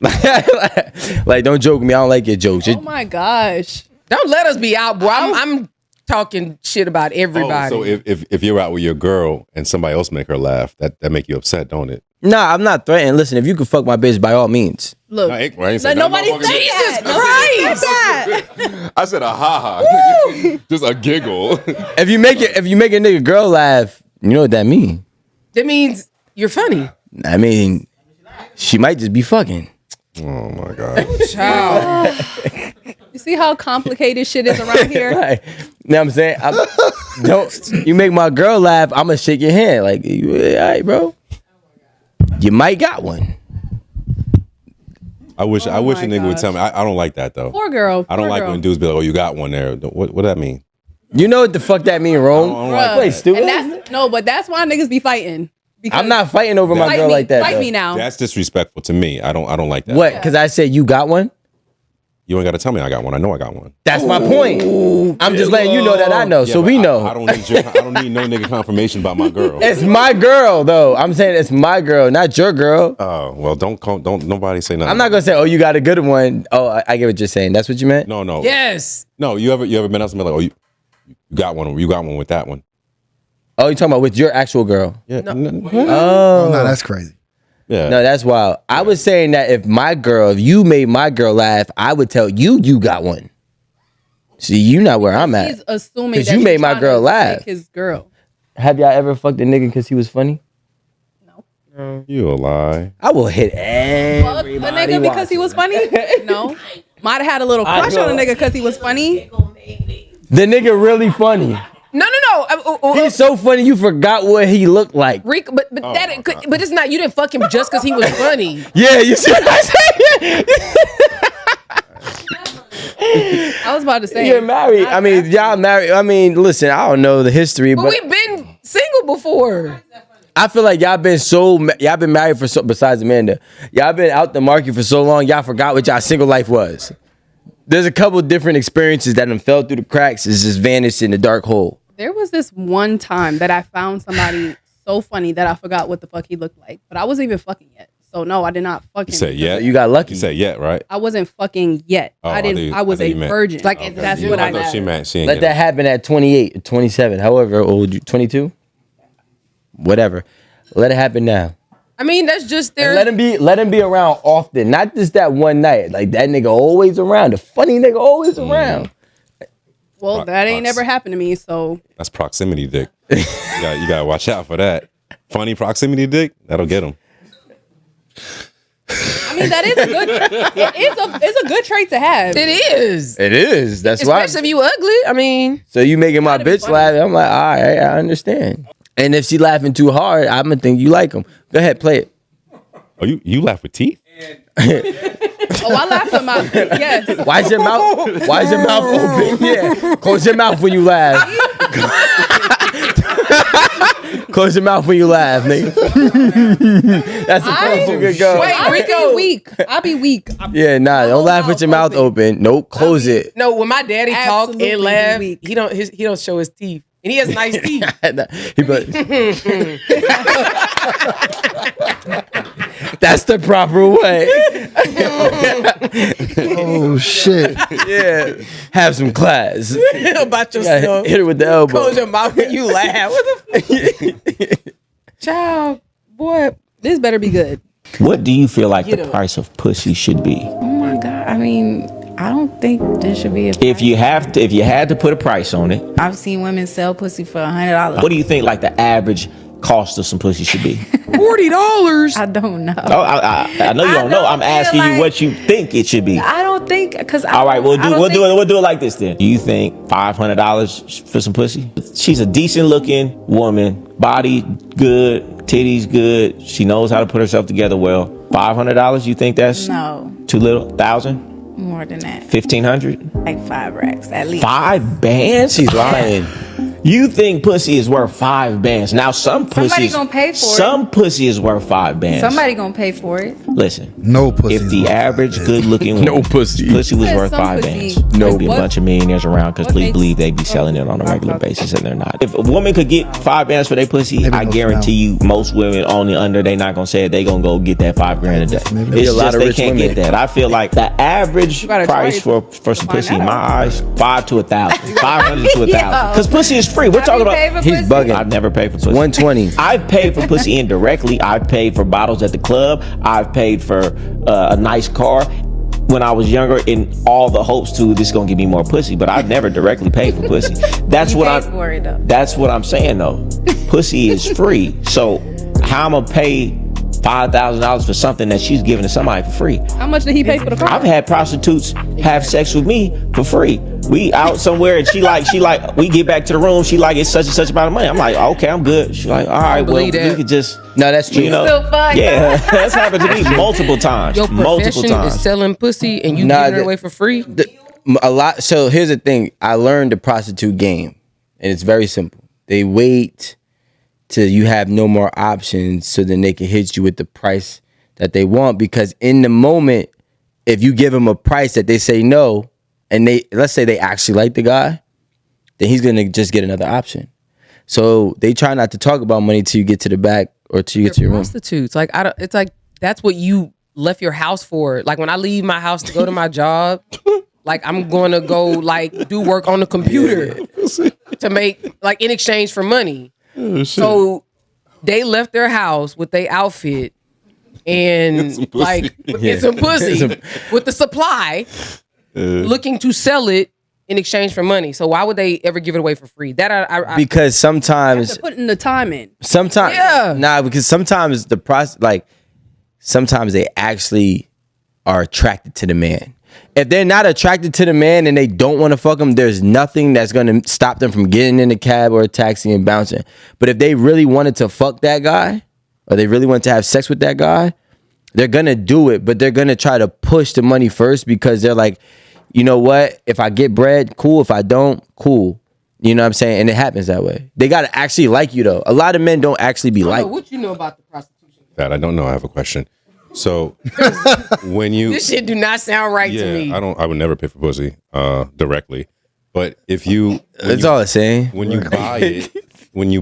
Like, don't joke with me. I don't like your jokes. Oh my gosh. Don't let us be out, boy. I'm talking shit about everybody. Oh, so if you're out with your girl and somebody else make her laugh, that make you upset, don't it? Nah, I'm not threatening. Listen, if you can fuck my bitch, by all means. Look, I ain't say nobody nothing said about that. Jesus Christ. I said a ha-ha. Just a giggle. If you make a nigga girl laugh, you know what that mean? That means you're funny. I mean, she might just be fucking. Oh my God. Child. You see how complicated shit is around here? Right. You know what I'm saying? Don't you make my girl laugh, I'm gonna shake your hand. Like, all right, bro. You might got one. I wish a nigga would tell me. I don't like that though. Poor girl. I don't like when dudes be like, "Oh, you got one there." What that mean? You know what the fuck that mean, Rome? I don't like Bruh. Wait, stupid. And but that's why niggas be fighting. Because I'm not fighting over my fight girl me, like that. Fight though. me now. That's disrespectful to me. I don't like that. What? Because I said you got one? You ain't got to tell me I got one. I know I got one. That's my point. I'm just letting you know that I know, Yeah, so but we know. I don't need no nigga confirmation about my girl. It's my girl, though. I'm saying it's my girl, not your girl. Oh well, don't nobody say nothing. I'm not gonna say, "Oh, you got a good one." Oh, I get what you're saying. That's what you meant. No. Yes. No, you ever been out somebody like, "Oh, you got one. You got one with that one." Oh, you talking about with your actual girl? Yeah. Oh, No, that's crazy. Yeah. no, that's wild. I was saying that if you made my girl laugh, I would tell you got one. See, you not where I'm He's at. assuming 'Cause that you he's made my trying girl to laugh. take his girl. Have y'all ever fucked a nigga because he was funny? You a lie. I will hit Fuck everybody. a nigga because he was funny? No. Might have had a little crush on a nigga because he was funny. The nigga really funny. No. He's so funny you forgot what he looked like. Rick, but it's not. You didn't fuck him just because he was funny. Yeah, you see what I'm saying? I was about to say. You're married. I mean, y'all married. I mean, listen, I don't know the history, But but we've been single before. I feel like y'all been married for besides Amanda, y'all been out the market for so long, y'all forgot what y'all single life was. There's a couple different experiences that done fell through the cracks. It's just vanished in the dark hole. There was this one time that I found somebody so funny that I forgot what the fuck he looked like. But I wasn't even fucking yet. So no, I did not fuck him. You say yeah. You got lucky. You say yeah, right? I wasn't fucking yet. Oh, I was I thought a you meant- virgin. Like Okay. that's Yeah, what I thought meant. she meant. She ain't Let get that it. happen at 28 or 27, however old you, 22? Whatever. Let it happen now. I mean, that's just And their. let him be around often, not just that one night. Like that nigga always around. The funny nigga always around. Well, that ain't never happened to me. So That's proximity dick. you gotta watch out for that. Funny proximity dick, that'll get him. I mean, that is a good. It's a good trait to have. It is. It is. That's why. Especially if you ugly. I mean, So you making my Gotta be bitch funny. laugh? I'm like, all right, I understand. And if she laughing too hard, I'm gonna think you like him. Go ahead, play it. Oh, you laugh with teeth? Oh, I laughed at my yes. Why is your mouth? Why is your mouth open? Yeah, close your mouth when you laugh. Close your mouth when you laugh, nigga. That's the place you could go. Wait, Rico. I'll be weak. Yeah, nah, don't laugh with your mouth open. Nope, close it. No, when my daddy talk Absolutely and laugh, weak. he don't show his teeth, and he has nice teeth. He be like, that's the proper way. Oh shit! Yeah, have some class. About Yeah, yourself. hit it with the elbow. Close your mouth when you laugh. What the fuck? Child, boy. This better be good. What do you feel like the price of pussy should be? Oh my God. I mean, I don't think there should be a If you had to put a price on it, I've seen women sell pussy for $100. what do you think like the average cost of some pussy should be? $40. I don't know. Oh, I know you don't know. I'm asking you what you think it should be. I don't think because All right, we'll do it like this then. Do you think $500 for some pussy? She's a decent looking woman, body good, titties good. She knows how to put herself together well. $500? You think that's No, too little? 1,000? more than that. 1,500? Like 5 racks at least. 5 bands? She's lying. You think pussy is worth 5 bands? Now some pussy. Somebody gonna pay for it. Some pussy is worth 5 bands. Somebody gonna pay for it. Listen. No pussy. If the average good-looking No woman, pussy. was Said worth some 5 pussy. bands, No. there'd be a What? bunch of millionaires around because What please makes- believe they'd be selling it on a regular basis, and they're not. If a woman could get 5 bands for their pussy, Maybe I no guarantee you, most women only under they not gonna say it. They gonna go get that $5,000 a day. Maybe It's a lot just of they rich can't women. get that. I feel like the average gotta try price it for some find pussy, in out. my eyes, 5 to 1,000, 500 to 1,000, because pussy is free. We're talking about. He's bugging. I've never paid for pussy. 120. I've paid for pussy indirectly. I've paid for bottles at the club. I've paid for a nice car when I was younger in all the hopes to this gonna give me more pussy, but I've never directly paid for pussy. That's You what paid I'm for it though. That's what I'm saying though. Pussy is free. So how I'm gonna pay $5,000 for something that she's giving to somebody for free? How much did he pay for the car? I've had prostitutes have sex with me for free. We out somewhere and she like we get back to the room, she like it's such and such amount of money. I'm like, okay, I'm good. She's like, all right, well, believe we that. could just No, that's true. you know, Still fun. yeah, that's happened to me multiple times. Your multiple profession times. is selling pussy, and you Nah, giving it the- away for free. A lot. So here's the thing. I learned the prostitute game, and it's very simple. They wait till you have no more options, so then they can hit you with the price that they want. Because in the moment, if you give them a price that they say no, and let's say they actually like the guy, then he's gonna just get another option. So they try not to talk about money till you get to the back or till you get to your room. Prostitutes, like I don't. It's like that's what you left your house for. Like when I leave my house to go to my job, like I'm going to go like do work on the computer to make like in exchange for money. So they left their house with their outfit and like get some pussy with the supply, looking to sell it in exchange for money. So why would they ever give it away for free? That I Because sometimes Putting the time in. Sometimes, Yeah. nah, because sometimes the process, like, sometimes they actually are attracted to the man. If they're not attracted to the man and they don't want to fuck him, there's nothing that's going to stop them from getting in a cab or a taxi and bouncing. But if they really wanted to fuck that guy, or they really want to have sex with that guy, they're going to do it, but they're going to try to push the money first because they're like, you know what? If I get bread, cool. If I don't, cool. You know what I'm saying? And it happens that way. They got to actually like you, though. A lot of men don't actually be like. what you know about the prostitution? That I don't know. I have a question. So when you This shit do not sound right to me. I would never pay for pussy directly. But if you That's all it's saying. when you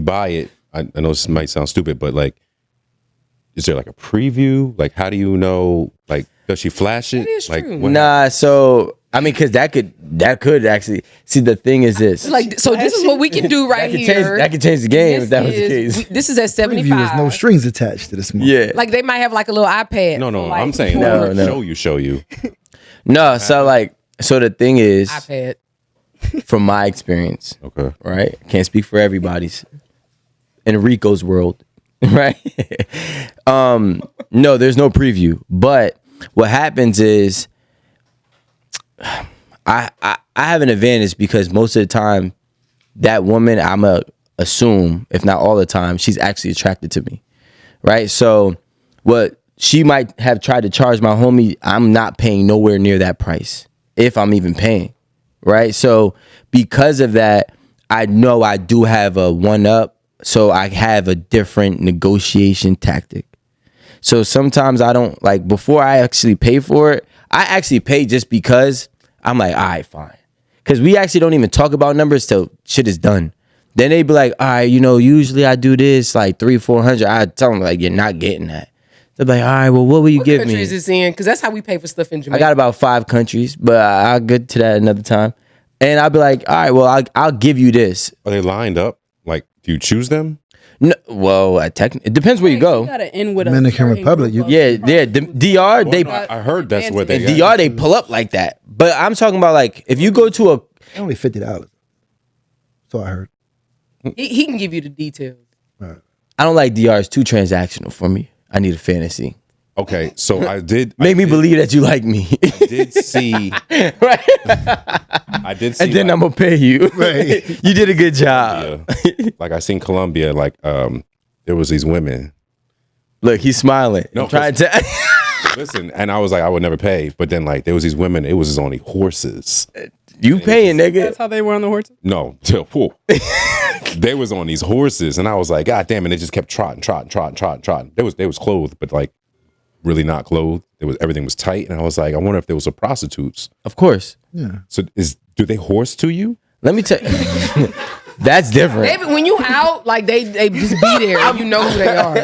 buy it, I know this might sound stupid, but like, is there like a preview? Like, how do you know? Like, does she flash it? is Like, true. what Nah, so I mean, because that could actually see. The thing is this: Like, so this is what we can do right here. that could change the game if that was the case. This is at Preview 75. is no strings attached to this. Yeah. Like they might have like a little iPad. No, for, like, I'm saying No, no. show you. No, so the thing is, iPad. from my experience, Okay. right? Can't speak for everybody's. In Rico's world, right? No, there's no preview. But what happens is, I have an advantage because most of the time, that woman, I'ma assume, if not all the time, she's actually attracted to me, right? So what she might have tried to charge my homie, I'm not paying nowhere near that price, if I'm even paying, right? So because of that, I know I do have a one up, So I have a different negotiation tactic. So sometimes I don't like before I actually pay for it. I actually pay just because I'm like, all right, fine. Because we actually don't even talk about numbers till shit is done. Then they be like, all right, usually I do this like 300-400. I tell them like, you're not getting that. They're like, all right, well, what will you give me? What countries is in? Because that's how we pay for stuff in Jamaica. I got about 5 countries, but I'll get to that another time. And I'll be like, all right, well, I'll give you this. Are they lined up? Like, do you choose them? No, well, it depends where you You go. gotta end with Dominican a Republic, you- Yeah, DR, they I heard that's where they DR they pull up like that. But I'm talking about like if you go to a Only $50. So I heard. He can give you the details. Right. I don't like DR. It's too transactional for me. I need a fantasy. Okay, so I did Make me believe that you like me. I did see. Right. I did see. And then like, I'm gonna pay you. Right. You did a good job. like I seen Colombia. Like there was these women. Look, he's smiling. No, I'm trying to Listen, and I was like, I would never pay. But then like there was these women. It was just only horses. You paying, nigga. That's how they were on the horses. No, they was on these horses, and I was like, God damn it! They just kept trotting. They was clothed, but like really not clothed. Everything was tight, and I was like, I wonder if there was a prostitutes. Of course. Yeah. So do they horse to you? Let me tell you. That's different. When you out, like they just be there. And you know who they are.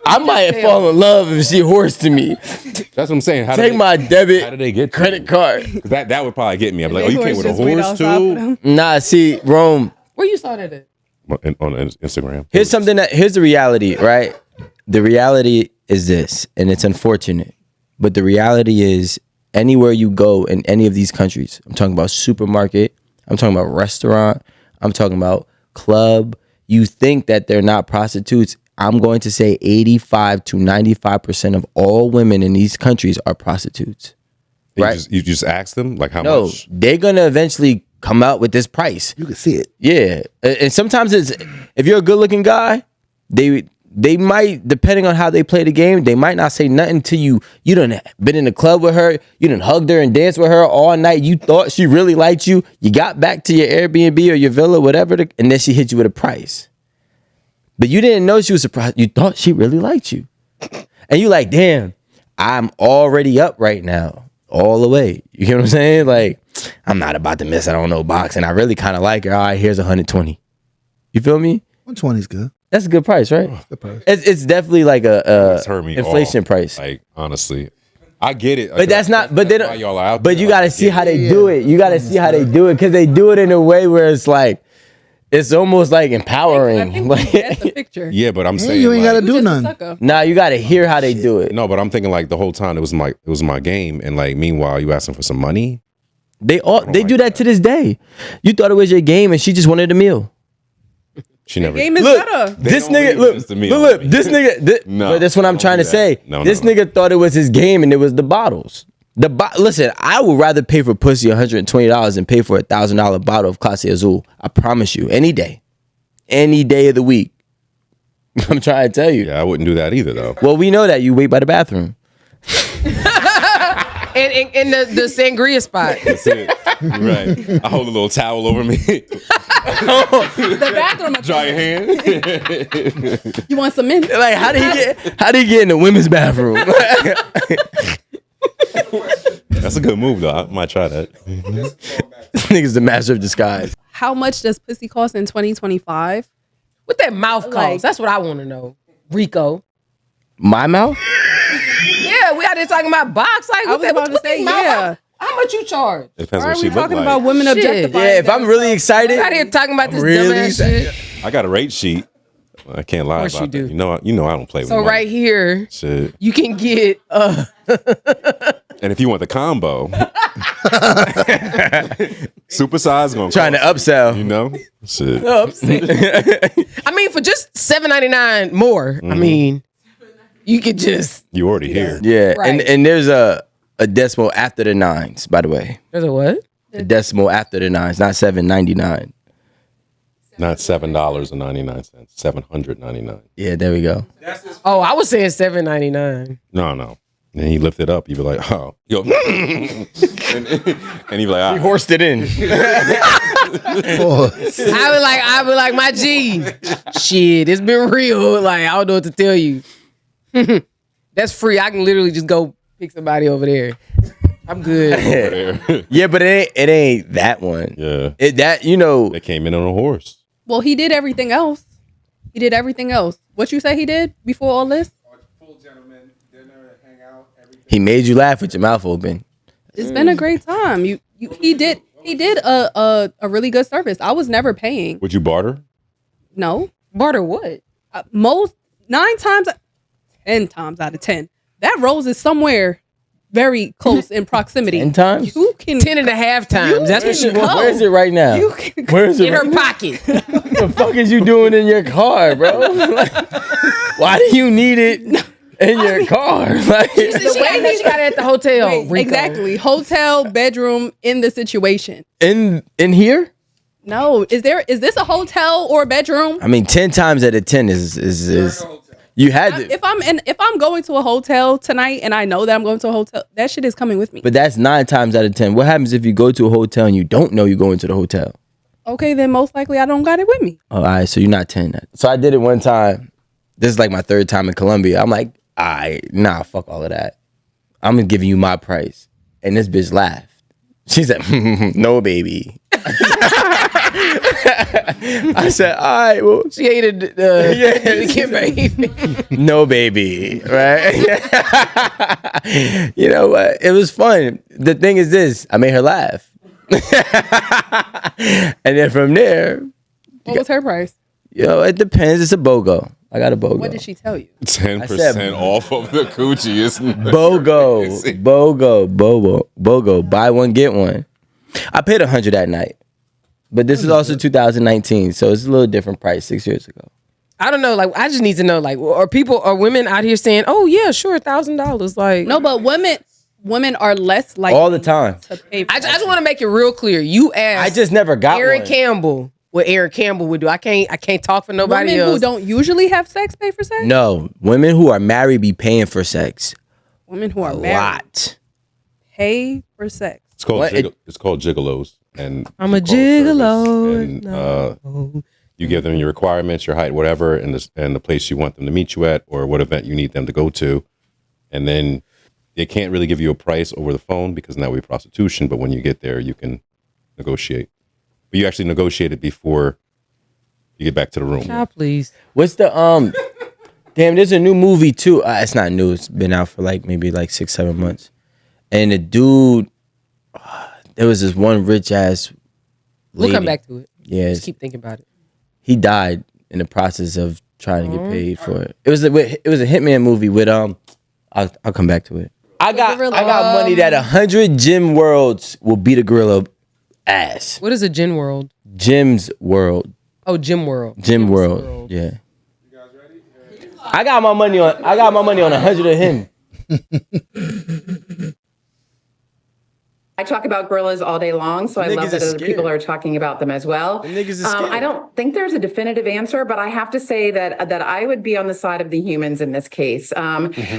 I might fall in love if she horse to me. That's what I'm saying. Take my debit How did they get credit card. That would probably get me. I'm like, oh, They you came with a just wait horse outside for too? them. Nah, see, Rome. Where you saw that at? On Instagram. Here's the reality, right? The reality is this, and it's unfortunate, but the reality is anywhere you go in any of these countries, I'm talking about supermarket, I'm talking about restaurant, I'm talking about club, you think that they're not prostitutes. I'm going to say 85 to 95% of all women in these countries are prostitutes. Right? You just ask them like how No, much? they're going to eventually come out with this price. You can see it. Yeah, and sometimes it's if you're a good looking guy, they might, depending on how they play the game, they might not say nothing to you. You done been in the club with her, you done hugged her and danced with her all night. You thought she really liked you. You got back to your Airbnb or your villa, whatever, and then she hit you with a price. But you didn't know she was surprised. You thought she really liked you, and you like, damn, I'm already up right now, all the way. You get what I'm saying? Like, I'm not about to miss out on no box, and I really kind of like her. All right, here's 120. You feel me? 120 is good. That's a good price, right? Good price. It's definitely like a It's hurt me inflation off. price. Like honestly, I get it. But that's not. But they why don't. y'all are out But there. you got to see how they do it. You got to see how they do it because they do it in a way where it's like, it's almost like I empowering. think Like, that's the picture. Yeah, but I'm saying You ain't like, got to do Just a nothing. sucker. nah, you got to hear how they do it. no, but I'm thinking like the whole time it was my game, and like meanwhile you asking for some money. They like do that to this day. You thought it was your game and she just wanted a meal. She never. Game is Look, better. this don't nigga, leave look, just a meal look, with me. this nigga. No, but that's what I'm don't trying do to that. say. No, This no. nigga thought it was his game and it was the bottles. Listen, I would rather pay for pussy $120 than pay for $1,000 bottle of Clase Azul. I promise you, any day of the week. I'm trying to tell you. Yeah, I wouldn't do that either though. Well, we know that you wait by the bathroom. And in the sangria spot. That's it. Right. I hold a little towel over me. The bathroom. Dry your hand. You want some mint? Like, how do you get in the women's bathroom? That's a good move though. I might try that. This nigga's the master of disguise. How much does pussy cost in 2025? What that mouth costs? Like- That's what I want to know. Rico. My mouth? Yeah, we out there talking about box. Like, I was about to say, yeah. How much you charge? Depends Why what are she we look talking like. about women Shit. objectifying? Yeah, if I'm really excited, We out here talking about this Really dumbass shit. I got a rate sheet. I can't lie Of course about you that. do. You know I don't play with So money. right here, Shit. you can get And if you want the combo, super size gonna trying to cost, upsell. you know? Shit. I mean, for just $7.99 more. I mean, you could just You already here. Yeah, Right. and there's a decimal after the nines, by the way. there's a what? The decimal after the nines, not $7.99. Not $7.99. $799. Yeah, there we go. Oh, I was saying $7.99. No. And he lifted up. You'd be like, oh. You go, and he'd be like, He horsed it in. I would like, my G. Shit, it's been real. Like, I don't know what to tell you. That's free. I can literally just go pick somebody over there. I'm good. Yeah, but it ain't that one. Yeah. They came in on a horse. Well, he did everything else. He did everything else. What you say he did before all this? Full gentleman, dinner, hang out, everything. He made you laugh with your mouth open. It's been a great time. He did a really good service. I was never paying. Would you barter? No. Barter what? Most 10 times out of 10, that rose is somewhere very close in proximity. 10 times? You can 10 and a half times. That's what she Where is it right now? Where is it? in her pocket. What the fuck is you doing in your car, bro? Why do you need it in your car? Like, She got it at the hotel. Right, Rico. exactly. Hotel, bedroom, in the situation. in here? No, is this a hotel or a bedroom? I mean, 10 times out of 10 is you had to. If I'm going to a hotel tonight and I know that I'm going to a hotel, that shit is coming with me. But that's 9 times out of 10. What happens if you go to a hotel and you don't know you're going to the hotel? Okay, then most likely I don't got it with me. Oh, all right, so you're not 10. So I did it one time. This is like my 3rd time in Colombia. I'm like, nah, fuck all of that. I'm gonna give you my price. And this bitch laughed. She said, no, baby. I said, all right, well. She hated the Kim baby. No, baby, right? You know what? It was fun. The thing is this, I made her laugh. And then from there, What was her price? it depends. It's a BOGO. I got a BOGO. What did she tell you? 10% off of the coochie. Isn't BOGO. Buy one, get one. I paid $100 that night. But this is also 2019, so it's a little different price 6 years ago. I don't know. Like, I just need to know. Like, are women out here saying, "Oh yeah, sure, $1,000"? Like, No, but women are less likely All the time. to pay for I just want to make it real clear. You asked. I just never got Aaron one. Campbell. What Aaron Campbell would do. I can't talk for nobody women else. who don't usually have sex pay for sex. No, women who are married be paying for sex. Women who are A married lot. pay for sex. It's called What? it's called gigolos, and I'm a it's called service. gigolo. And, No. you give them your requirements, your height, whatever, and the place you want them to meet you at, or what event you need them to go to, and then they can't really give you a price over the phone because that would be prostitution. But when you get there, you can negotiate. But you actually negotiate it before you get back to the room. Child, please. What's the damn, there's a new movie too. It's not new. It's been out for maybe 6-7 months. And the dude, there was this one rich ass lady. We'll come back to it. Yeah, Just keep thinking about it. he died in the process of trying to get paid for it. It was a hitman movie with I'll come back to it. I got money that 100 gym worlds will beat a gorilla ass. What is a gym world? Jim's World. Oh, Gym World. Gym World. Yeah. You guys ready? I got my money on 100 of him. I talk about gorillas all day long, so I love that other people are talking about them as well. I don't think there's a definitive answer, but I have to say that I would be on the side of the humans in this case.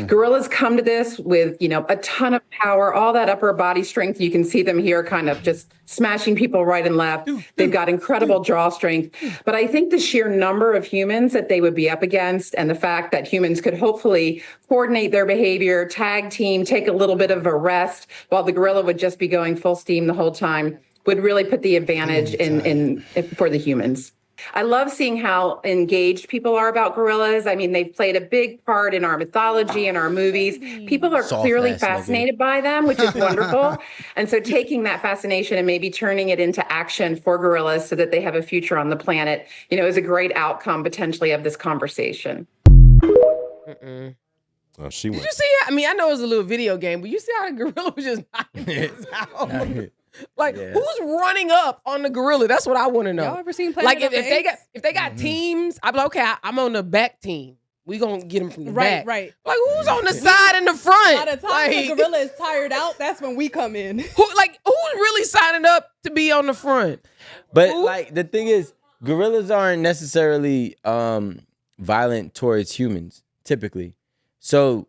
Gorillas come to this with, a ton of power, all that upper body strength. You can see them here kind of just smashing people right and left. They've got incredible jaw strength. But I think the sheer number of humans that they would be up against and the fact that humans could hopefully coordinate their behavior, tag team, take a little bit of a rest while the gorilla would just be going full steam the whole time would really put the advantage in for the humans. I love seeing how engaged people are about gorillas. I mean, they've played a big part in our mythology and our movies. People are clearly fascinated by them, which is wonderful. And so taking that fascination and maybe turning it into action for gorillas so that they have a future on the planet, is a great outcome potentially of this conversation. Oh, she went. Did you see it? I mean, I know it was a little video game, but you see how the gorilla was just knocking this out? Who's running up on the gorilla? That's what I want to know. Y'all ever seen Planet of the Apes? if they got teams, I'm like, okay, I'm on the back team. We gonna get them from the back. Right. Like, who's on the side and the front? By the time the gorilla is tired out, that's when we come in. Who's really signing up to be on the front? But the thing is, gorillas aren't necessarily violent towards humans typically. So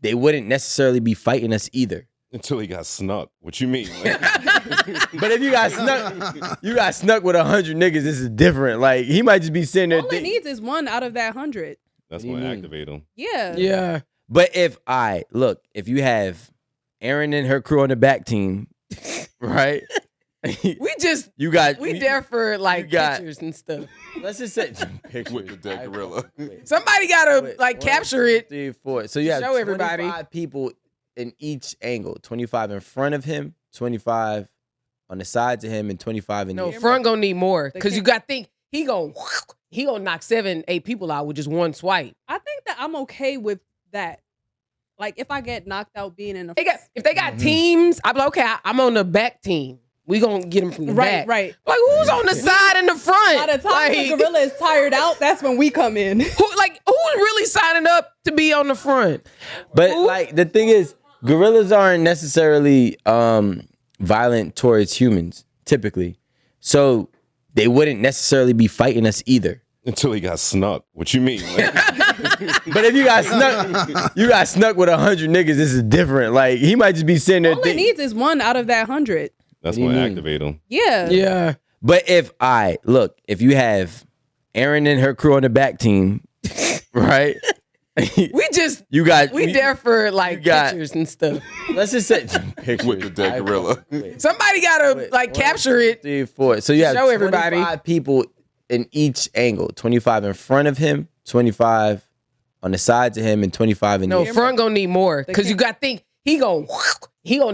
they wouldn't necessarily be fighting us either. Until he got snuck. What you mean? But if you got snuck with 100 niggas, this is different. Like, he might just be sitting there. All it needs is one out of that 100. That's going to activate him. Yeah. Yeah. But if you have Aaron and her crew on the back team, right? We there for like pictures and stuff. Let's just say pictures with the dead gorilla. Somebody gotta capture it. 3, 4. So you have show everybody 25 people in each angle. 25 in front of him, 25 on the sides of him, and 25 in the front gonna need more because you got to think he gonna knock 7, 8 people out with just one swipe. I think that I'm okay with that. Like if I get knocked out being in if they got teams, I'm like, okay, I'm on the back team. We gonna get him from the back. Right. Like who's on the side and the front? By the time the gorilla is tired out, that's when we come in. Who's really signing up to be on the front? But like the thing is, gorillas aren't necessarily violent towards humans typically, so they wouldn't necessarily be fighting us either. Until he got snuck. What you mean? But if you got snuck with 100 niggas, this is different. Like, he might just be sitting there. All it needs is one out of that 100. That's going to activate him. Yeah. Yeah. But if you have Aaron and her crew on the back team, right? We there for like pictures and stuff. Let's just say pictures with the dead gorilla. Somebody gotta capture it. 3, 4. So you have show everybody 25 people in each angle. 25 in front of him, 25 on the sides of him, and 25 in the front gonna need more because you got to think he gonna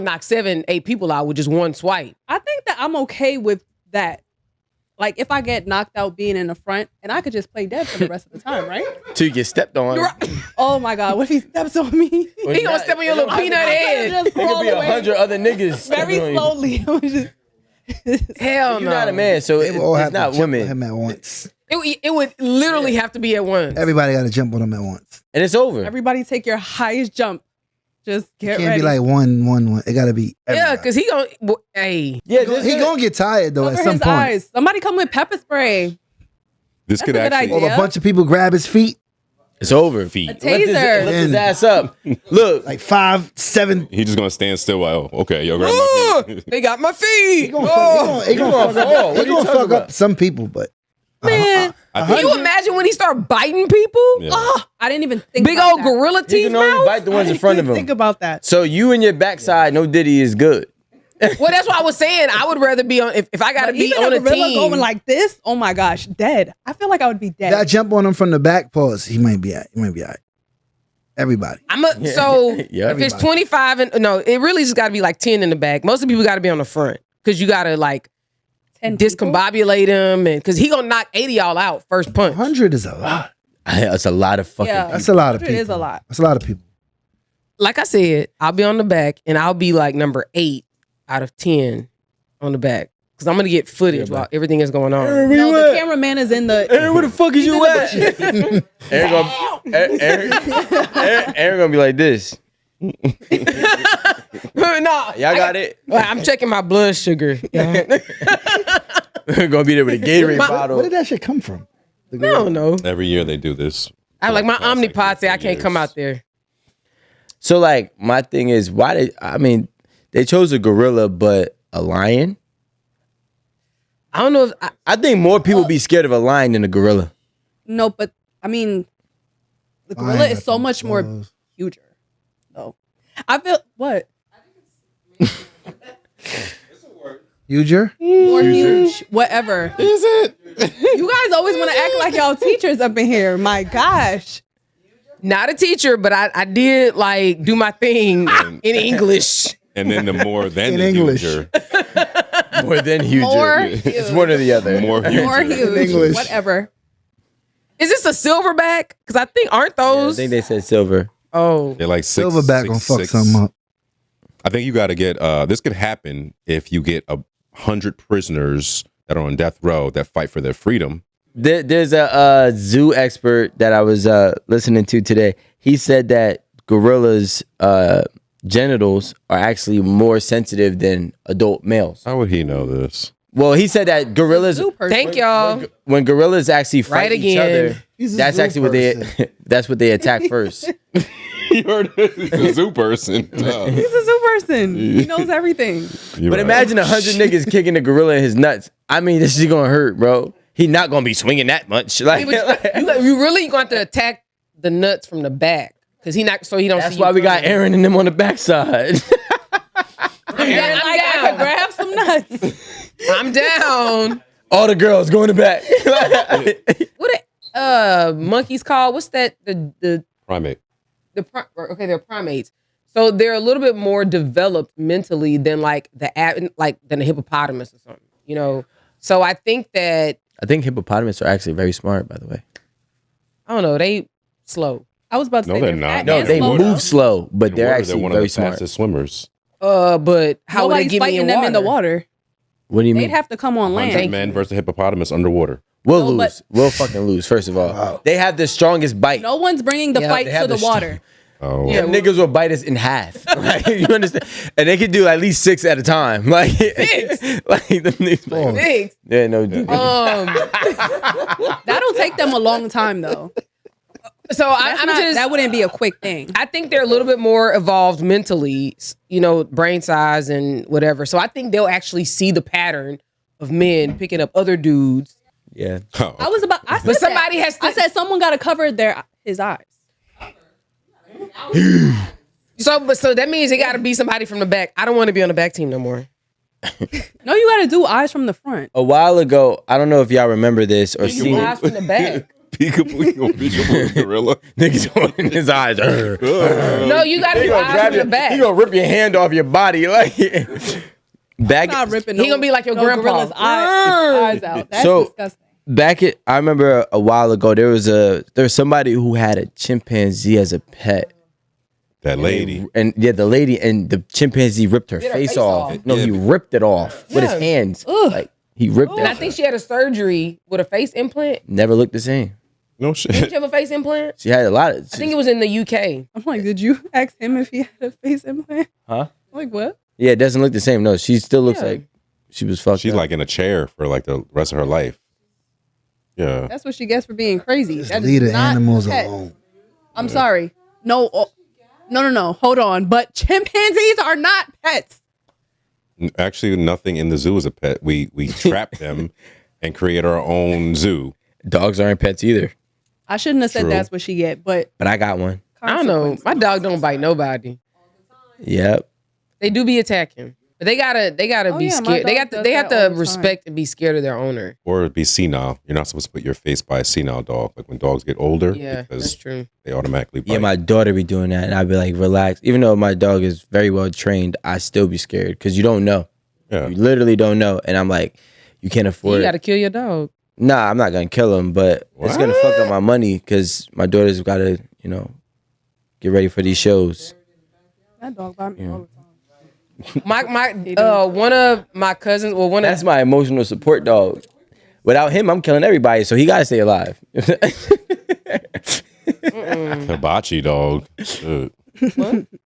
knock 7, 8 people out with just one swipe. I think that I'm okay with that. Like if I get knocked out being in the front, and I could just play dead for the rest of the time, right? Till you get stepped on. Oh my God, what if he steps on me? He gonna step on your little peanut head. It could be 100 other niggas very slowly. Hell no. You're not a man, so it's not women. Him at once. It would literally have to be at once. Everybody got to jump on him at once, and it's over. Everybody take your highest jump. Just get ready. It can't be like one. It got to be. Everybody. Yeah, because he gonna. Hey, he gonna get tired though Cover at some his point. eyes. Somebody come with pepper spray. This That's could a good actually. idea. Or a bunch of people grab his feet. It's over. Feet. A taser. Lift his ass up. Look, like 5, 7. He just gonna stand still. While, okay, yo, grab my feet. They got my feet. He gonna fuck up some people, but man, can you imagine when he start biting people? Yeah. Oh, I didn't even think. Big about old that. gorilla you teeth can only mouth. bite the ones in front of him. Think about that. So you and your backside, no diddy is good. Well, that's what I was saying. I would rather be on if I got to be Even on a a gorilla team. going like this. Oh my gosh, dead. I feel like I would be dead. that jump on him from the back. Pause. He might be all right. Everybody. Yeah. If it's 25 and no, it really just got to be like 10 in the back. Most of the people got to be on the front because you got to like 10 discombobulate him and because he gonna knock 80 y'all out first punch. 100 is a lot. That's a lot of fucking. Yeah. That's a lot of 100 people. is a lot. That's a lot of people. Like I said, I'll be on the back and I'll be like number 8 out of 10 on the back because I'm gonna get footage while everything is going on. No, the cameraman is in the. Aaron, where the fuck is you at? Aaron gonna be like this. No, Y'all got it. I'm checking my blood sugar. Gonna be there with a Gatorade bottle. Where did that shit come from? I don't know. Every year they do this. I like my Past, like, Omnipod say I 50 can't come years. out there. So like my thing is they chose a gorilla but a lion. I don't know if I think more people be scared of a lion than a gorilla. No, but I mean, the gorilla Lion is got so some much more claws. huger. No, I feel what Huger? more huge, whatever. Is it? You guys always want to act like y'all teachers up in here. My gosh. not a teacher, but I did like do my thing in English. And then the more than In the English. huger. More than huger. More It's one or the other. More huger. More huge. English. Whatever. Is this a silverback? Because I think aren't I those? think they said silver. Oh, They're like six. Silverback gonna fuck something up. I think you got to get. This could happen if you get 100 prisoners that are on death row that fight for their freedom. There's a zoo expert that I was listening to today. He said that gorillas' genitals are actually more sensitive than adult males. How would he know this? Well, he said that gorillas. Zoo person. thank y'all. When gorillas actually fight Right each again. other, He's a that's zoo actually what they. person. That's what they attack first. He's a zoo person. No. He's a zoo person. He knows everything. But imagine 100 niggas kicking the gorilla in his nuts. I mean, this is gonna hurt, bro. He not gonna be swinging that much. Like, You really going to attack the nuts from the back because he not so he don't. that's see why you we got coming. Aaron and them on the backside. I'm down. I could grab some nuts. I'm down. All the girls going to back. What monkeys called? What's that? The Primate. okay, they're primates. So they're a little bit more developed mentally than than a hippopotamus or something. You know. So I think hippopotamus are actually very smart, by the way. I don't know. They slow. I was about to No, say they're fat not. and No, they slow. move slow, but In they're water, actually one very of the smart. fastest swimmers. But how would they Nobody's get me fighting in them water? in the water. What do you They'd mean? have to come on 100 land. men versus a hippopotamus underwater. We'll No, but- lose. We'll fucking lose. First of all, they have the strongest bite. No one's bringing the Yeah, fight they to have the the water. Oh, Yeah, niggas will bite us in half. Like, you understand? And they can do at least 6 at a time. Like, like them niggas. Like, Thanks. yeah, no. That'll take them a long time though. So That wouldn't be a quick thing. I think they're a little bit more evolved mentally, you know, brain size and whatever. So I think they'll actually see the pattern of men picking up other dudes. Yeah. Oh. I said But somebody that. has to. I said someone got to cover his eyes. So that means it got to be somebody from the back. I don't want to be on the back team no more. No, you got to do eyes from the front. A while ago, I don't know if y'all remember this or You seen eyes it. from the back. Peekaboo gorilla. Niggas going in his eyes. No, you got to He do gonna eyes grab from your, the back. he gonna rip your hand off your body. Like, back, Not ripping. He gonna be like your grandpa. gorilla's eyes out. That's So- disgusting. I remember a while ago, there was somebody who had a chimpanzee as a pet. That lady. And yeah, the lady and the chimpanzee ripped her face off. No, he ripped it off with his Yeah. hands. Ugh. Like, he ripped And I it. think she had a surgery with a face implant. Never looked the same. No Did shit. she have a face implant? She had a lot of. I think it was in the UK. I'm like, did you ask him if he had a face implant? Huh? I'm like, what? Yeah, it doesn't look the same. No, she still looks Yeah. like she was fucked She's up. like in a chair for like the rest of her life. Yeah. That's what she gets for being crazy. Just That is leave the not animals pet. alone. I'm sorry. No, no. Hold on. But chimpanzees are not pets. Actually, nothing in the zoo is a pet. We trap them and create our own zoo. Dogs aren't pets either, I shouldn't have said True. that's what she get, but but I got one. I don't know. My dog don't bite nobody. Yep. They do be attacking, but they gotta Oh, be yeah, my scared. They dog got to, does they have that all to the respect and be scared of their owner. Or be senile. You're not supposed to put your face by a senile dog. Like when dogs get older, Yeah, that's because true. they automatically bite. Yeah, my daughter be doing that, and I'd be like, relax. Even though my dog is very well trained, I still be scared because you don't know. Yeah. You literally don't know, and I'm like, you can't afford. You gotta kill your dog. Nah, I'm not gonna kill him, but it's gonna fuck up my money because my daughter's gotta, get ready for these shows. that dog bite me all the time. My one of my cousins, well, one That's of my emotional support dog. Without him, I'm killing everybody, so he gotta stay alive. Hibachi dog. Shit.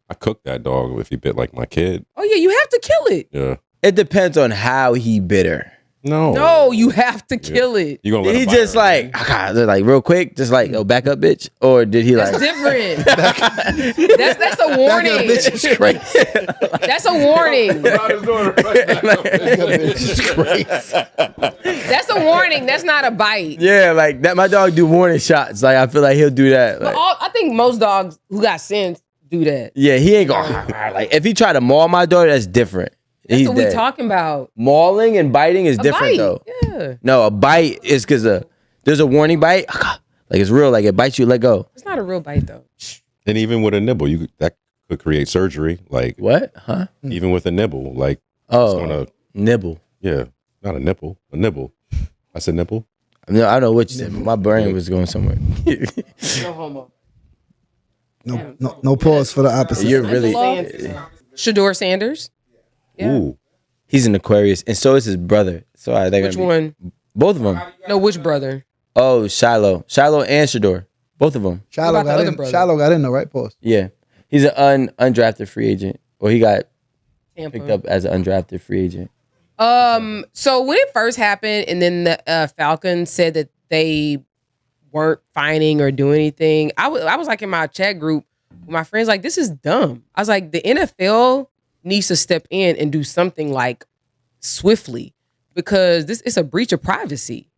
I cooked that dog if he bit like my kid. oh yeah, you have to kill it. Yeah. It depends on how he bit her. No. No, you have to kill it. You gonna let Did he him bite just her like, again? like real quick, just like, back up, bitch? Or did he That's like, different. that's a warning. Bitch is crazy. That's a warning. That's a warning. That's not a bite. yeah, like that? My dog do warning shots. Like, I feel like he'll do that. But Like, I think most dogs who got sense do that. yeah, he ain't gonna, like, if he try to maul my daughter, that's different. That's He's what we dead. talking about. Mauling and biting is A different bite. though. Yeah. No, a bite is because there's a warning bite. Like, it's real. Like, it bites you, let go. It's not a real bite though. And even with a nibble, that could create surgery. Like What? Huh? even with a nibble, like Oh, gonna- nibble. yeah, not a nipple, a nibble. I said nipple. No, I don't know what you said. But my brain was going somewhere. No homo. No pause for the opposite. You're really. Shador Sanders. Yeah. Ooh, He's an Aquarius, and so is his brother. So I think Which one? Both of them. No, which brother? Oh, Shiloh and Shador. Both of them. Shallow What about got the in. other brother? Shallow got in the right pause. Yeah, he's an undrafted free agent, or he got Tampa. picked up as an undrafted free agent. So when it first happened, and then the Falcons said that they weren't fining or doing anything, I was like in my chat group with my friends, like, this is dumb. I was like, the NFL needs to step in and do something like swiftly, because this is a breach of privacy.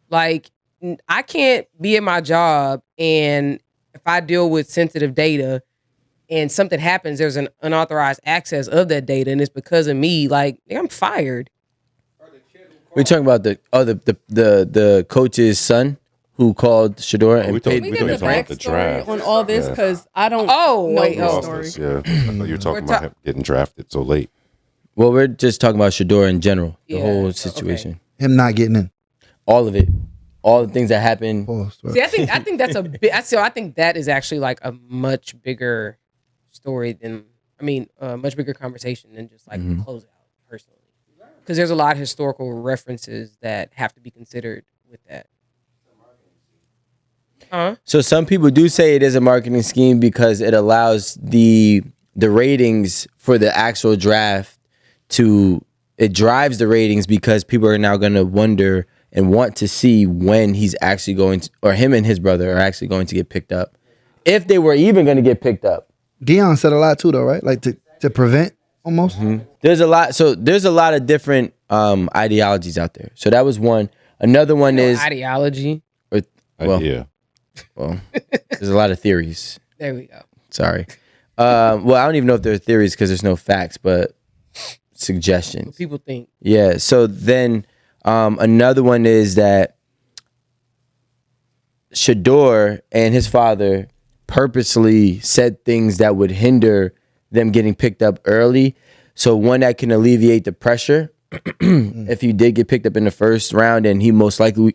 Like, I can't be at my job, and if I deal with sensitive data and something happens, there's an unauthorized access of that data, and it's because of me, like, I'm fired. We're talking about the coach's son who called Shador and paid. We get the backstory on all this, because I don't Wait, know the story. Yeah, I thought you were talking about him getting drafted so late. Well, we're just talking about Shador in general, the whole situation. Him not getting in. All of it. All the things that happened. See, I think that's a bit. I think that is actually like a much bigger story than, much bigger conversation than just like close out personally. Because there's a lot of historical references that have to be considered with that. So some people do say it is a marketing scheme because it allows the ratings for the actual draft it drives the ratings, because people are now going to wonder and want to see when he's actually going to, or him and his brother are actually going to get picked up, if they were even going to get picked up. Deion said a lot too, though, right? Like to prevent almost. There's a lot. So there's a lot of different ideologies out there. So that was one. Another one is ideology. Idea. Well, there's a lot of theories. There we go. Sorry. Well, I don't even know if they're theories because there's no facts, but suggestions. What people think. Yeah. So then another one is that Shador and his father purposely said things that would hinder them getting picked up early. So one that can alleviate the pressure if he did get picked up in the first round, and he most likely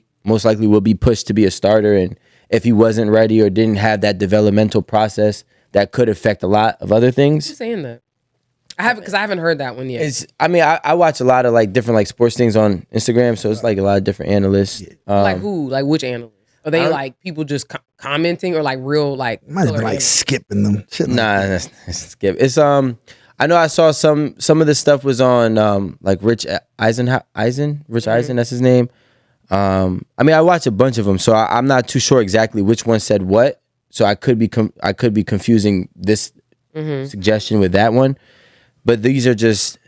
will be pushed to be a starter. And if he wasn't ready or didn't have that developmental process, that could affect a lot of other things. Who's saying that? I haven't heard that one yet. I watch a lot of like different like sports things on Instagram, so it's like a lot of different analysts. Like who? Like which analysts? Are they like people just commenting, or like real like? Might have been like skipping them. Shit like that's skip. It's I know I saw some of the stuff was on like Rich Eisen, that's his name. I watch a bunch of them, so I'm not too sure exactly which one said what. So I could be confusing this suggestion with that one. But these are just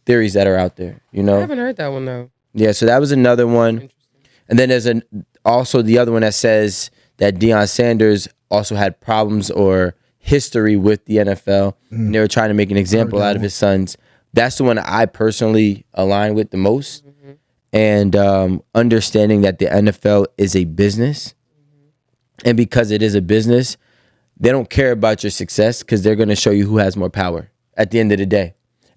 theories that are out there, you know? I haven't heard that one, though. Yeah, so that was another one. And then there's also the other one that says that Deion Sanders also had problems or history with the NFL. And they were trying to make an example out of his sons. That's the one I personally align with the most. And understanding that the NFL is a business. And because it is a business, they don't care about your success, because they're going to show you who has more power at the end of the day.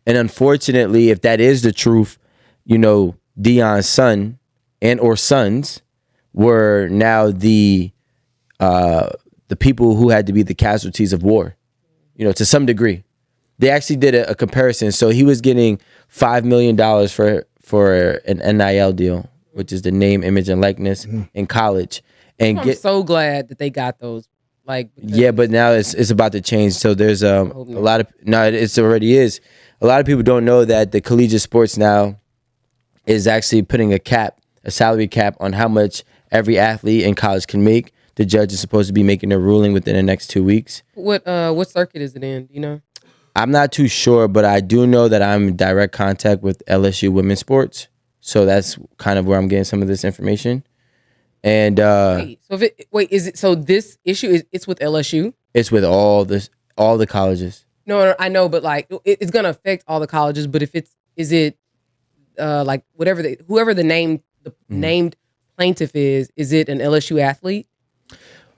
And unfortunately, if that is the truth, you know, Deion's son and or sons were now the people who had to be the casualties of war, you know, to some degree. They actually did a comparison. So he was getting $5 million for an NIL deal, which is the name, image, and likeness in college. And I'm so glad that they got those. Like, yeah, but now it's about to change. So there's a lot of it already is. A lot of people don't know that the collegiate sports now is actually putting a salary cap on how much every athlete in college can make. The judge is supposed to be making a ruling within the next 2 weeks. What circuit is it in? Do you know? I'm not too sure, but I do know that I'm in direct contact with LSU women's sports. So that's kind of where I'm getting some of this information. And so this issue it's with LSU? It's with all the colleges. No, I know, but like it's gonna affect all the colleges. But is it like whoever the named plaintiff is it an LSU athlete?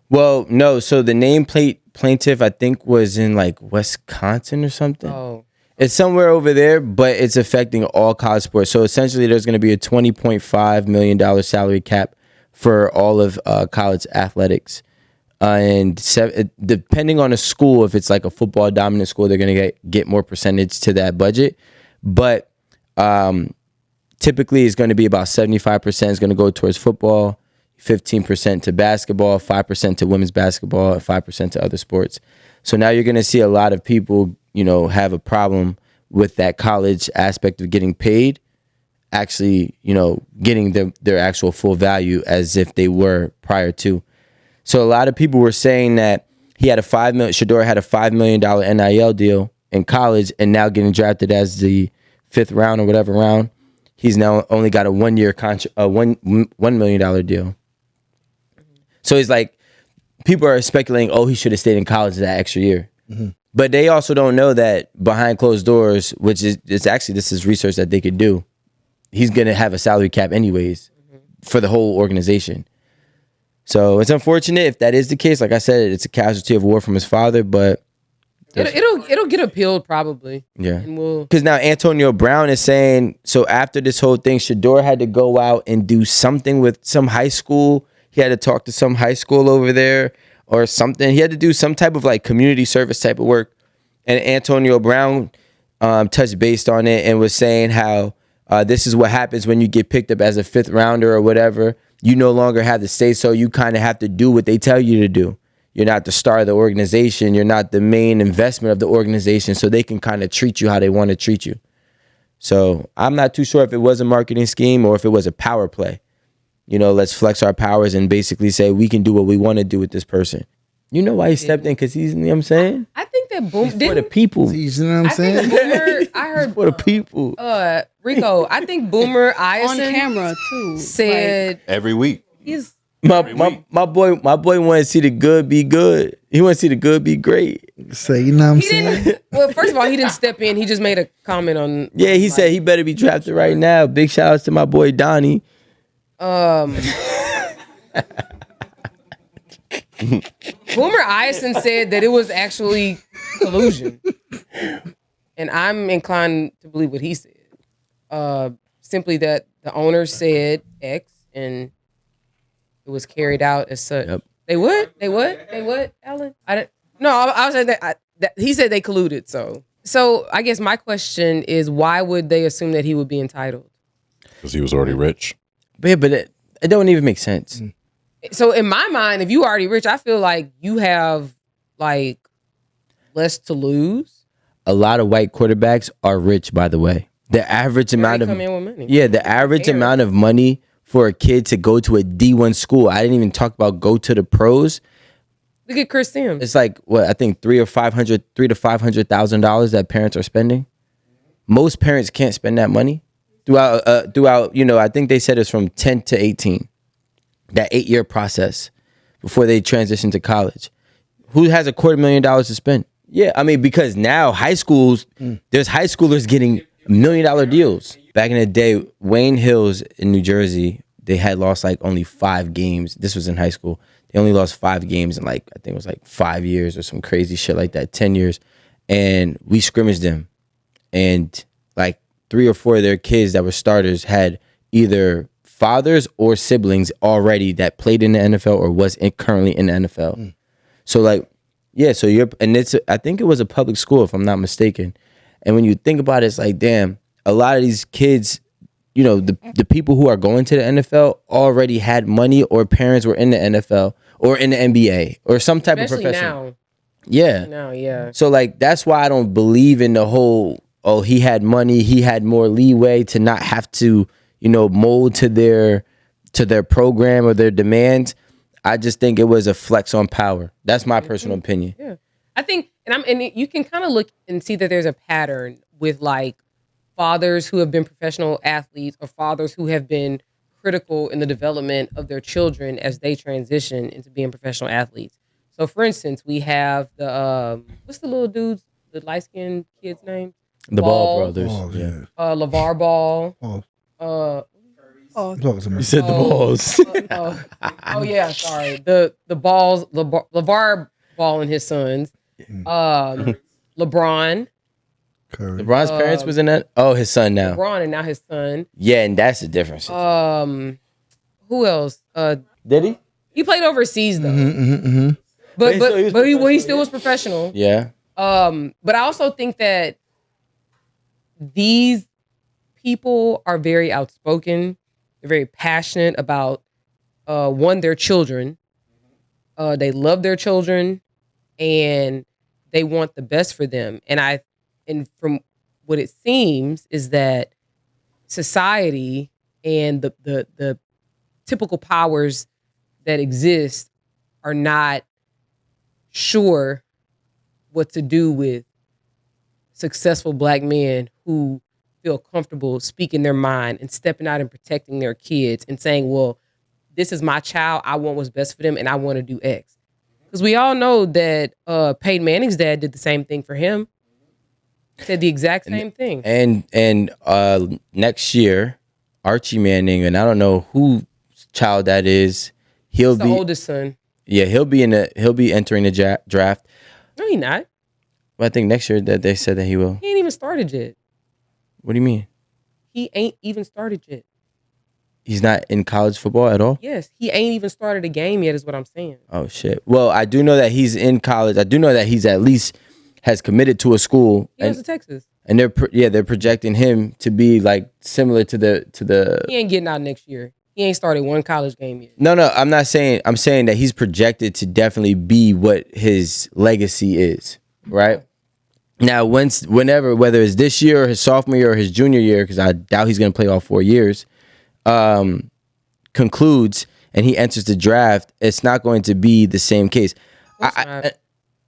Well, no. So the named plaintiff, I think, was in like Wisconsin or something. Oh. It's somewhere over there, but it's affecting all college sports. So essentially, there's going to be a $20.5 million salary cap for all of college athletics. And depending on a school, if it's like a football dominant school, they're going to get more percentage to that budget. But typically, it's going to be about 75% is going to go towards football, 15% to basketball, 5% to women's basketball, and 5% to other sports. So now you're going to see a lot of people, you know, have a problem with that college aspect of getting paid, actually, you know, getting their actual full value as if they were prior to. So a lot of people were saying that he had Shador had a $5 million NIL deal in college, and now getting drafted as the 5th round or whatever round. He's now only got a 1 year contract, $1 million deal. So it's like people are speculating, oh, he should have stayed in college that extra year. But they also don't know that behind closed doors, which is this is research that they could do. He's gonna have a salary cap anyways for the whole organization. So it's unfortunate if that is the case. Like I said, it's a casualty of war from his father, but it'll get appealed probably. yeah. And Because now Antonio Brown is saying, so after this whole thing, Shador had to go out and do something with some high school. He had to talk to some high school over there or something. He had to do some type of like community service type of work. And Antonio Brown touched base on it and was saying how this is what happens when you get picked up as a 5th rounder or whatever. You no longer have to say so. You kind of have to do what they tell you to do. You're not the star of the organization. You're not the main investment of the organization. So they can kind of treat you how they want to treat you. So I'm not too sure if it was a marketing scheme or if it was a power play. You know, let's flex our powers and basically say we can do what we want to do with this person. You know why he stepped in? Because he's, you know what I'm saying? I think that Boomer For the people. You know what I'm saying? I heard For the people. Rico. I think Boomer On Esiason camera too. said Every week. he's My boy want to see the good be good. He want to see the good be great. Say, you know what I'm he saying? didn't. Well, first of all, he didn't step in. He just made a comment on. Yeah, he said he better be drafted right now. Big shout outs to my boy Donnie. Boomer Esiason said that it was actually collusion, and I'm inclined to believe what he said. Simply that the owners said X, and it was carried out as such. Yep. They would, Alan. I was saying that he said they colluded. So I guess my question is, why would they assume that he would be entitled? Because he was already rich. But it don't even make sense. So in my mind, if you already rich, I feel like you have like less to lose. A lot of white quarterbacks are rich, by the way. The average amount of come in with money. Yeah, the average amount of money for a kid to go to a D1 school. I didn't even talk about go to the pros. Look at Chris Sims. It's like what I think $300,000 to $500,000 that parents are spending. Most parents can't spend that money throughout. You know, I think they said it's from 10 to 18. That 8-year process before they transition to college. Who has $250,000 to spend? Yeah, I mean, because now high schools, there's high schoolers getting $1 million deals. Back in the day, Wayne Hills in New Jersey, they had lost like only 5 games. This was in high school. They only lost 5 games in like, I think it was like 5 years or some crazy shit like that, 10 years. And we scrimmaged them. And like 3 or 4 of their kids that were starters had either fathers or siblings already that played in the NFL or was currently in the NFL. So like, yeah, so I think it was a public school if I'm not mistaken. And when you think about it, it's like, damn, a lot of these kids, you know, the people who are going to the NFL already had money or parents were in the NFL or in the NBA or some type Especially of profession. now. Yeah. No, yeah. So like, that's why I don't believe in the whole, oh, he had money, he had more leeway to not have to, you know, mold to their program or their demands. I just think it was a flex on power. That's my personal opinion. Yeah, I think, and you can kind of look and see that there's a pattern with like fathers who have been professional athletes or fathers who have been critical in the development of their children as they transition into being professional athletes. So, for instance, we have the what's the little dude's, the light skinned kid's name? The Ball brothers. Oh, yeah. LeVar Ball. You said the balls. Oh yeah, sorry. The balls, LeVar Ball and his sons. LeBron. Curry. LeBron's parents was in that? Oh, his son now. LeBron and now his son. Yeah, and that's the difference. Who else? Did he? He played overseas though. But he still was professional. Yeah. But I also think that these people are very outspoken. They're very passionate about their children. They love their children and they want the best for them. And from what it seems is that society and the typical powers that exist are not sure what to do with successful Black men who feel comfortable speaking their mind and stepping out and protecting their kids and saying, well, this is my child. I want what's best for them and I want to do X. Because we all know that Peyton Manning's dad did the same thing for him. Said the exact same thing. And next year, Archie Manning, and I don't know who child that is. He'll the be oldest son. Yeah, he'll be entering the draft. No, he not. Well, I think next year that they said that he will. He ain't even started yet. What do you mean? He ain't even started yet. He's not in college football at all? Yes, he ain't even started a game yet is what I'm saying. Oh, shit. Well, I do know that he's in college. I do know that he's at least has committed to a school. He goes to Texas. And they're projecting him to be like similar to the. He ain't getting out next year. He ain't started one college game yet. No, I'm not saying. I'm saying that he's projected to definitely be what his legacy is, right? Now, whenever, whether it's this year or his sophomore year or his junior year, because I doubt he's going to play all 4 years, concludes and he enters the draft, it's not going to be the same case. I'm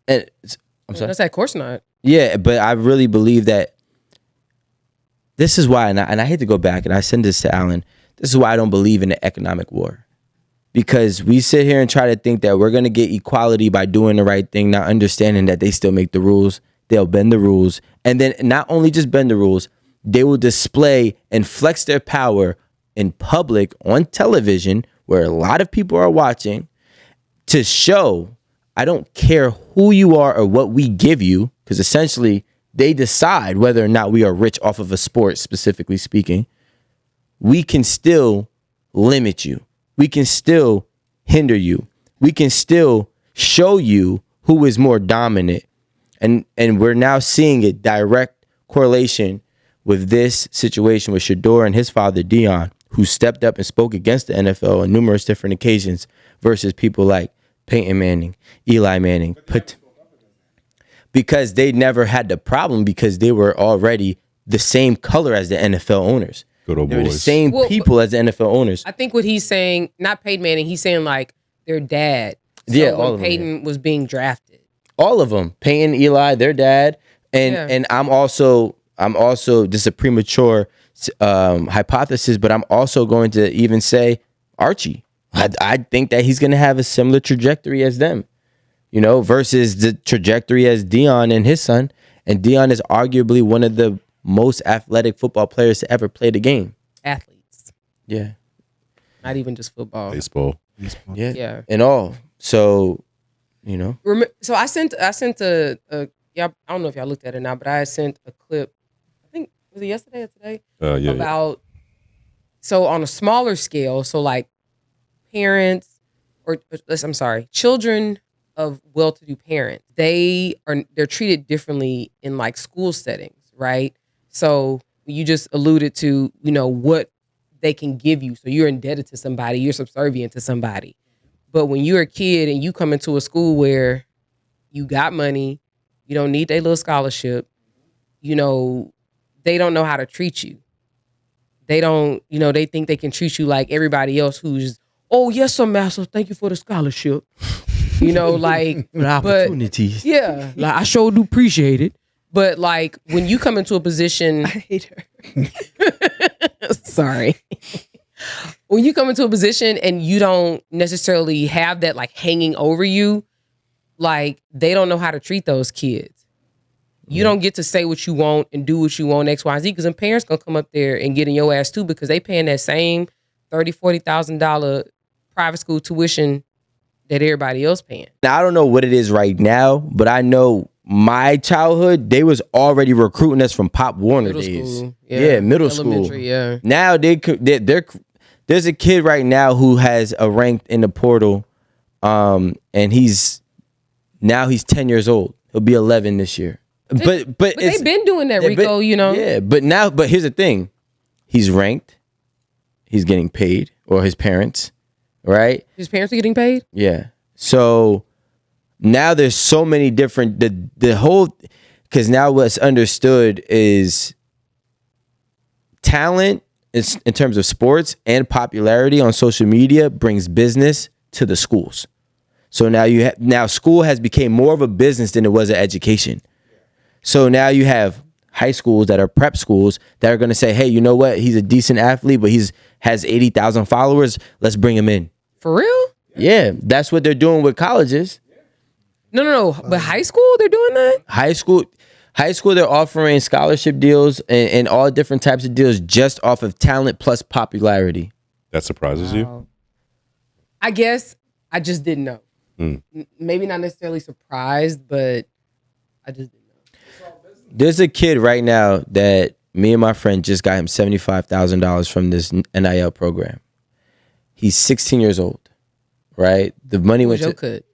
sorry. That's of course not. Yeah, but I really believe that this is why, and I hate to go back, and I send this to Alan, this is why I don't believe in the economic war. Because we sit here and try to think that we're going to get equality by doing the right thing, not understanding that they still make the rules. They'll bend the rules. And then not only just bend the rules, they will display and flex their power in public on television where a lot of people are watching to show, I don't care who you are or what we give you, because essentially they decide whether or not we are rich off of a sport, specifically speaking. We can still limit you. We can still hinder you. We can still show you who is more dominant. And we're now seeing a direct correlation with this situation with Shador and his father, Dion, who stepped up and spoke against the NFL on numerous different occasions versus people like Peyton Manning, Eli Manning. Because they never had the problem because they were already the same color as the NFL owners. Good old They were the boys. same people as the NFL owners. I think what he's saying, not Peyton Manning, he's saying like their dad. So Yeah, all when of them, Peyton was being drafted. All of them, Peyton, Eli, their dad, and I'm also this is a premature hypothesis, but I'm also going to even say Archie. I think that he's going to have a similar trajectory as them, versus the trajectory as Dion and his son. And Dion is arguably one of the most athletic football players to ever play the game. Athletes. Yeah. Not even just football. Baseball. Yeah. And all. So, So I sent a yeah, I don't know if y'all looked at it now, but I sent a clip, I think, was it yesterday or today? About, so on a smaller scale, so like parents, children of well-to-do parents, they're treated differently in like school settings, right? So you just alluded to, what they can give you. So you're indebted to somebody, you're subservient to somebody. But when you're a kid and you come into a school where you got money, you don't need their little scholarship, they don't know how to treat you. They don't, they think they can treat you like everybody else who's, oh, yes, sir, master, thank you for the scholarship. Like, opportunities. Yeah, like I sure do appreciate it. But like when you come into a position, I hate her. Sorry. When you come into a position and you don't necessarily have that like hanging over you, like they don't know how to treat those kids. You don't get to say what you want and do what you want, X, Y, Z, because then parents gonna come up there and get in your ass too because they paying that same $30,000-$40,000 private school tuition that everybody else paying. Now, I don't know what it is right now, but I know my childhood, they was already recruiting us from Pop Warner Middle days. school, Middle school. Elementary, yeah. Now there's a kid right now who has a rank in the portal, and he's 10 years old. He'll be 11 this year. But they've been doing that, Rico. Yeah, but here's the thing: he's ranked, he's getting paid, or his parents, right? His parents are getting paid. Yeah. So now there's so many different the whole, because now what's understood is talent is in terms of sports and popularity on social media brings business to the schools. So now now school has become more of a business than it was an education. So now you have high schools that are prep schools that are going to say, hey, you know what? He's a decent athlete, but has 80,000 followers. Let's bring him in. For real? Yeah, that's what they're doing with colleges. No. But high school, they're doing that? High school, they're offering scholarship deals and all different types of deals just off of talent plus popularity. That surprises you? I guess I just didn't know. Maybe not necessarily surprised, but I just didn't know. There's a kid right now that me and my friend just got him $75,000 from this NIL program. He's 16 years old, right? The money went to... cut?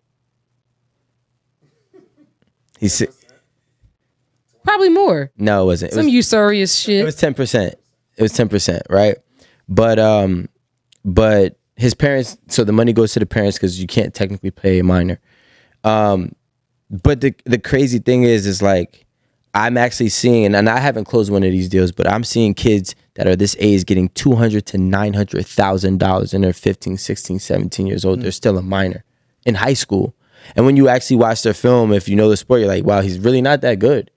He's... Probably more. No, it wasn't. Some usurious shit. It was 10%. It was 10%, right? But his parents, so the money goes to the parents because you can't technically pay a minor. But the crazy thing is like, I'm actually seeing, and I haven't closed one of these deals, but I'm seeing kids that are this age getting $200,000 to $900,000 and they're 15, 16, 17 years old. They're still a minor in high school. And when you actually watch their film, if you know the sport, you're like, wow, he's really not that good.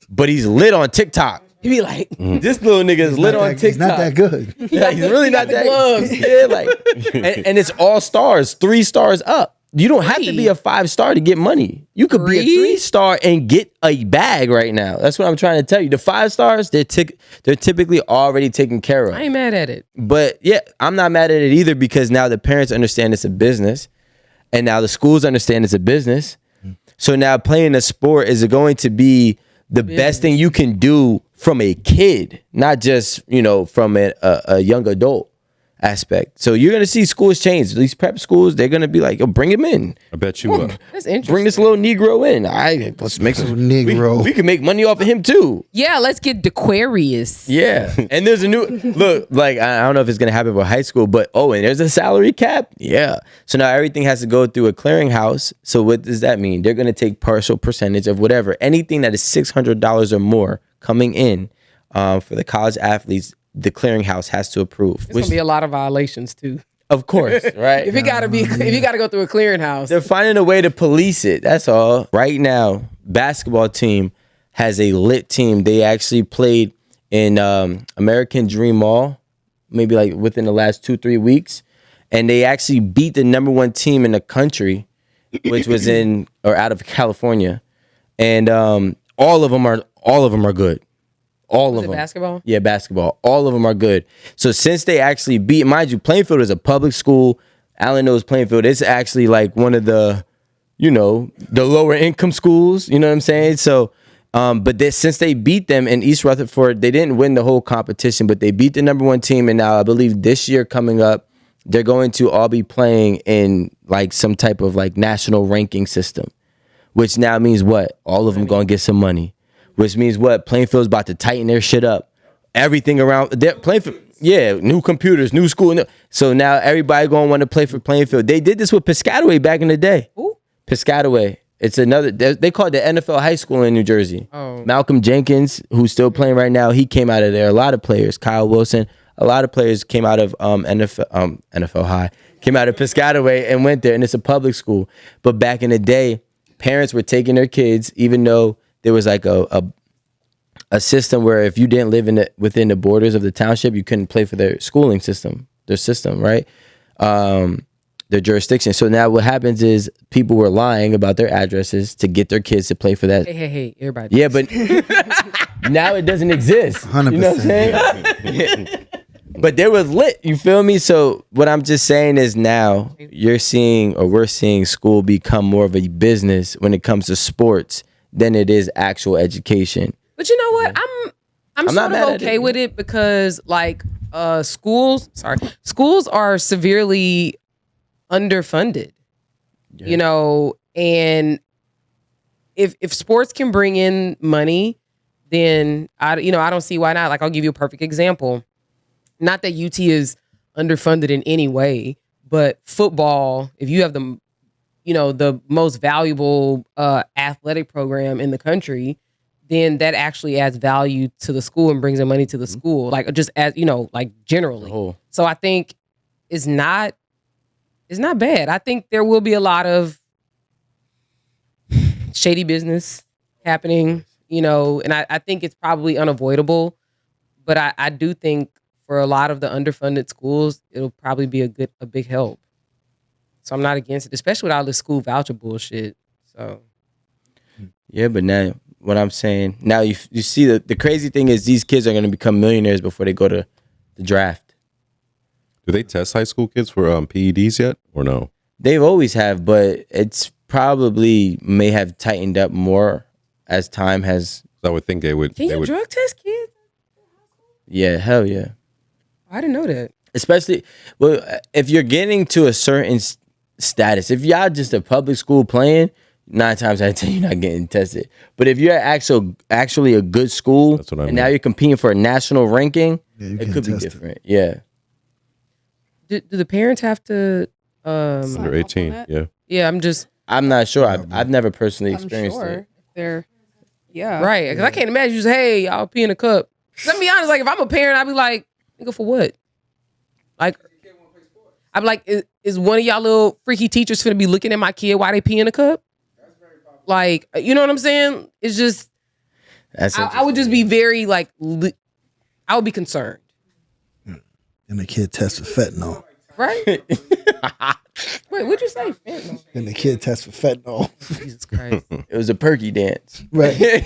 But he's lit on TikTok. You be like, this little nigga is lit on TikTok. He's not that good. Yeah, he's really not that gloves. Yeah, like, and it's all stars, 3 stars up. You don't have to be a 5-star to get money. You could be a 3-star and get a bag right now. That's what I'm trying to tell you. The 5 stars, they're typically already taken care of. I ain't mad at it. But yeah, I'm not mad at it either because now the parents understand it's a business, and now the schools understand it's a business. So now playing a sport is going to be the best thing you can do from a kid, not just, from a young adult aspect. So you're going to see schools change. These prep schools, they're going to be like, yo, bring him in. I bet you will. That's interesting. Bring this little Negro in. Let's make some Negro. We can make money off of him too. Yeah, let's get Aquarius. Yeah. And there's a new look, like I don't know if it's gonna happen for high school, but and there's a salary cap. Yeah. So now everything has to go through a clearinghouse. So what does that mean? They're gonna take partial percentage of whatever. Anything that is $600 or more coming in for the college athletes, the clearinghouse has to approve. There's gonna be a lot of violations too. Of course, right? If you gotta go through a clearinghouse. They're finding a way to police it. That's all. Right now, basketball team has a lit team. They actually played in American Dream Mall, maybe like within the last 2-3 weeks. And they actually beat the number 1 team in the country, which was out of California. And all of them are good. All of them. Basketball? Yeah, basketball. All of them are good. So since they actually beat, mind you, Plainfield is a public school. Alan knows Plainfield. It's actually like one of the, the lower income schools. You know what I'm saying? So, since they beat them in East Rutherford, they didn't win the whole competition, but they beat the number 1 team. And now I believe this year coming up, they're going to all be playing in like some type of like national ranking system, which now means what? All of them going to get some money. Which means what? Plainfield's about to tighten their shit up. Everything around Plainfield, new computers, new school. So now everybody gonna want to play for Plainfield. They did this with Piscataway back in the day. Who? Piscataway. It's another. They call it the NFL high school in New Jersey. Oh. Malcolm Jenkins, who's still playing right now, he came out of there. A lot of players, Kyle Wilson, a lot of players came out of NFL high, came out of Piscataway and went there, and it's a public school. But back in the day, parents were taking their kids, even though there was like a system where if you didn't live within the borders of the township, you couldn't play for their schooling system, right? Their jurisdiction. So now what happens is people were lying about their addresses to get their kids to play for that. Hey, everybody. Yeah, but now it doesn't exist. 100%. You know what I'm saying? But there was lit, you feel me? So what I'm just saying is now we're seeing school become more of a business when it comes to sports than it is actual education. But you know what? I'm sort of okay with it because like schools are severely underfunded. Yeah. And if sports can bring in money, then I don't see why not. Like I'll give you a perfect example. Not that UT is underfunded in any way, but football, if you have the most valuable athletic program in the country, then that actually adds value to the school and brings in money to the school. Like just as like generally. So I think it's not It's not bad. I think there will be a lot of shady business happening, and I think it's probably unavoidable. But I do think for a lot of the underfunded schools, it'll probably be a big help. So I'm not against it, especially with all this school voucher bullshit. So Yeah, but now what I'm saying, now you see the crazy thing is these kids are going to become millionaires before they go to the draft. Do they test high school kids for PEDs yet or no? They've always have, but it's probably may have tightened up more as time has. I would think they would. Can you drug test kids? Yeah, hell yeah. I didn't know that. Especially, well, if you're getting to a certain status, if y'all just a public school playing, 9 times out of 10 you're not getting tested. But if you're actually a good school, That's what I and mean. now you're competing for a national ranking, you it can could be test it. different. Yeah. Do the parents have to? Under 18, yeah. Yeah, I'm not sure. I've never personally I'm experienced sure it. they're, yeah. right. Because I can't imagine you say, "Hey, y'all pee in a cup." Let me be honest. Like, if I'm a parent, I'd be like, "Nigga, for what?" Like, I'm like, is one of y'all little freaky teachers finna be looking at my kid while they pee in a cup? Like, you know what I'm saying? It's just, I would just be very like, I would be concerned. And the kid tests for fentanyl. Right? Wait, what'd you say? Fentanyl? And the kid tests for fentanyl. Jesus Christ. It was a perky dance. Right.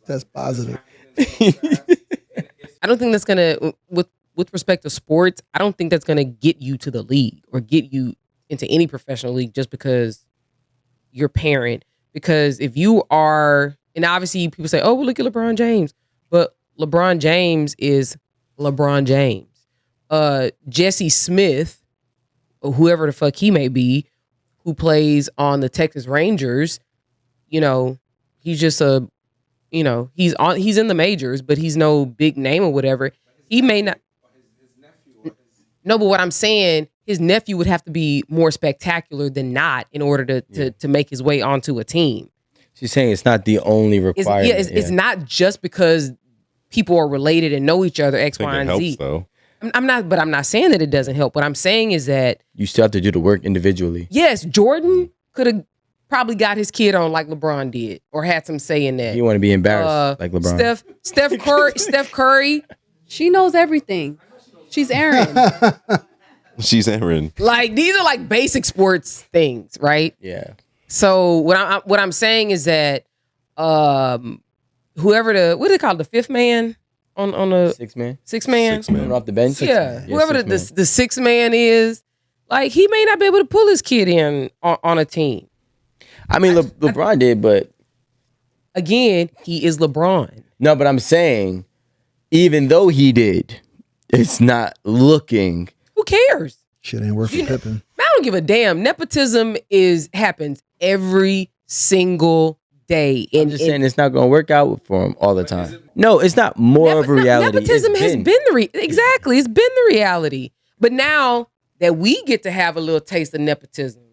That's positive. I don't think that's gonna, with respect to sports, I don't think that's gonna get you to the league or get you into any professional league just because you're a parent. Because if you are, and obviously people say, "Oh, well, look at LeBron James," but LeBron James is LeBron James. Jesse Smith, or whoever the fuck he may be, who plays on the Texas Rangers, he's just he's in the majors, but he's no big name or whatever. He may not. No, but what I'm saying, his nephew would have to be more spectacular than not in order to make his way onto a team. She's saying it's not the only requirement. It's not just because people are related and know each other, X, I think Y, it and helps, Z. though. I'm not saying that it doesn't help. What I'm saying is that You still have to do the work individually. yes, Jordan could have probably got his kid on like LeBron did, or had some say in that. You want to be embarrassed like LeBron. Steph Curry, She knows everything. She's Aaron. She's Aaron. like these are like basic sports things, right? Yeah. So what I'm saying is that whoever what do they call it, the fifth man on the Six man. Coming off the bench. yeah, whoever six man. the sixth man is, like he may not be able to pull his kid in on a team. I mean, LeBron did, but Again, he is LeBron. no. But I'm saying, even though he did, it's not looking. Who cares? Shit ain't worth for Pippen. I don't give a damn. Nepotism happens every single day. I'm just saying it's not going to work out for him all the time. No, it's not more of a reality. Nepotism It's has been exactly. It's been the reality. But now that we get to have a little taste of nepotism,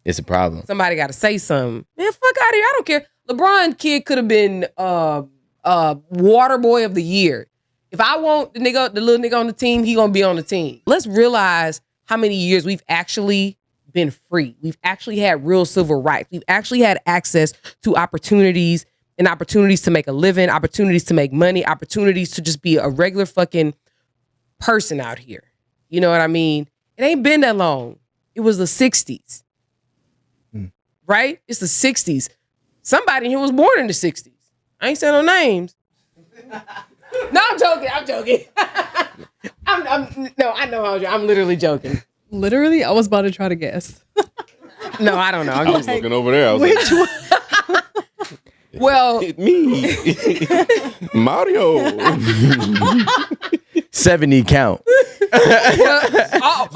it's a problem. somebody got to say something. Man, fuck out of here. I don't care. LeBron kid could have been water boy of the year. If I want the little nigga on the team, he gonna be on the team. Let's realize how many years we've actually been free. We've actually had real civil rights. We've actually had access to opportunities and opportunities to make a living, opportunities to make money, opportunities to just be a regular fucking person out here. You know what I mean? It ain't been that long. It was the 60s. Right? It's the 60s. Somebody here was born in the 60s. I ain't saying no names. No, I'm joking. No, I know how I'm literally joking. Literally, I was about to try to guess. No, I don't know. I'm I was just looking over there. I was Which one? well, me, Mario. 70 count. all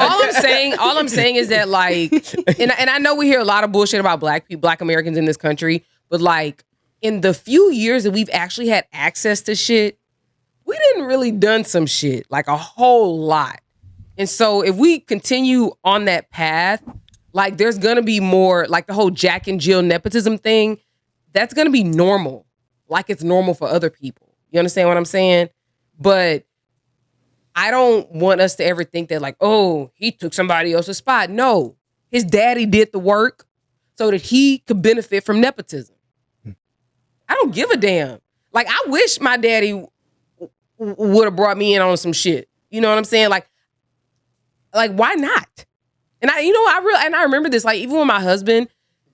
I'm saying is that like, and I know we hear a lot of bullshit about black Americans in this country, but like in the few years that we've actually had access to shit, we didn't really done some shit, like a whole lot. And so if we continue on that path, like there's gonna be more, like the whole Jack and Jill nepotism thing, that's gonna be normal. Like it's normal for other people. You understand what I'm saying? But I don't want us to ever think that like, oh, he took somebody else's spot. No, his daddy did the work so that he could benefit from nepotism. I don't give a damn. Like, I wish my daddy would have brought me in on some shit. You know what I'm saying? Like why not? And I remember this, like, even with my husband,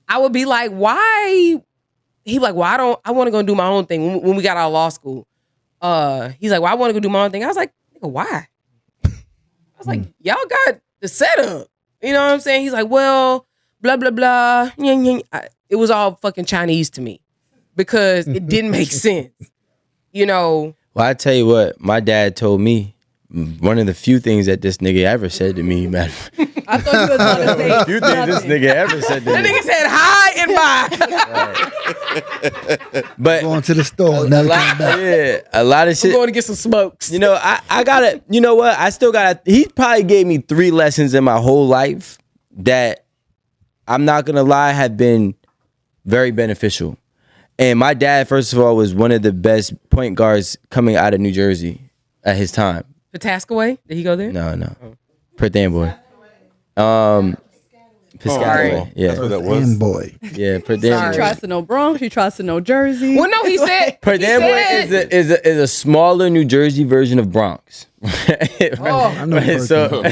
I would be like, why? He'd be like, well, I want to go do my own thing. When we got out of law school, he's like, well, I want to go do my own thing. I was like, nigga, why? I was like, y'all got the setup. You know what I'm saying? He's like, well, blah, blah, blah. It was all fucking Chinese to me because it didn't make sense. You know? Well, I tell you what, my dad told me one of the few things that this nigga ever said to me, man. I thought you was going to say few things this nigga ever said to me. That nigga said hi and bye. Right. But going to the store, never coming back. Yeah, a lot of shit. I'm going to get some smokes. You know, I gotta, you know what? I still gotta, he probably gave me 3 lessons in my whole life that I'm not gonna lie have been very beneficial. And my dad, first of all, was one of the best point guards coming out of New Jersey at his time. Pawtuckaway? Did he go there? No. Perth Amboy. Piscataway. Yeah. That's what that was. Boy. Yeah, Perth She Amboy. tries to know Bronx. She tries to know Jersey. Well, no, he said. Perth Amboy is a smaller New Jersey version of Bronx. I know Perth So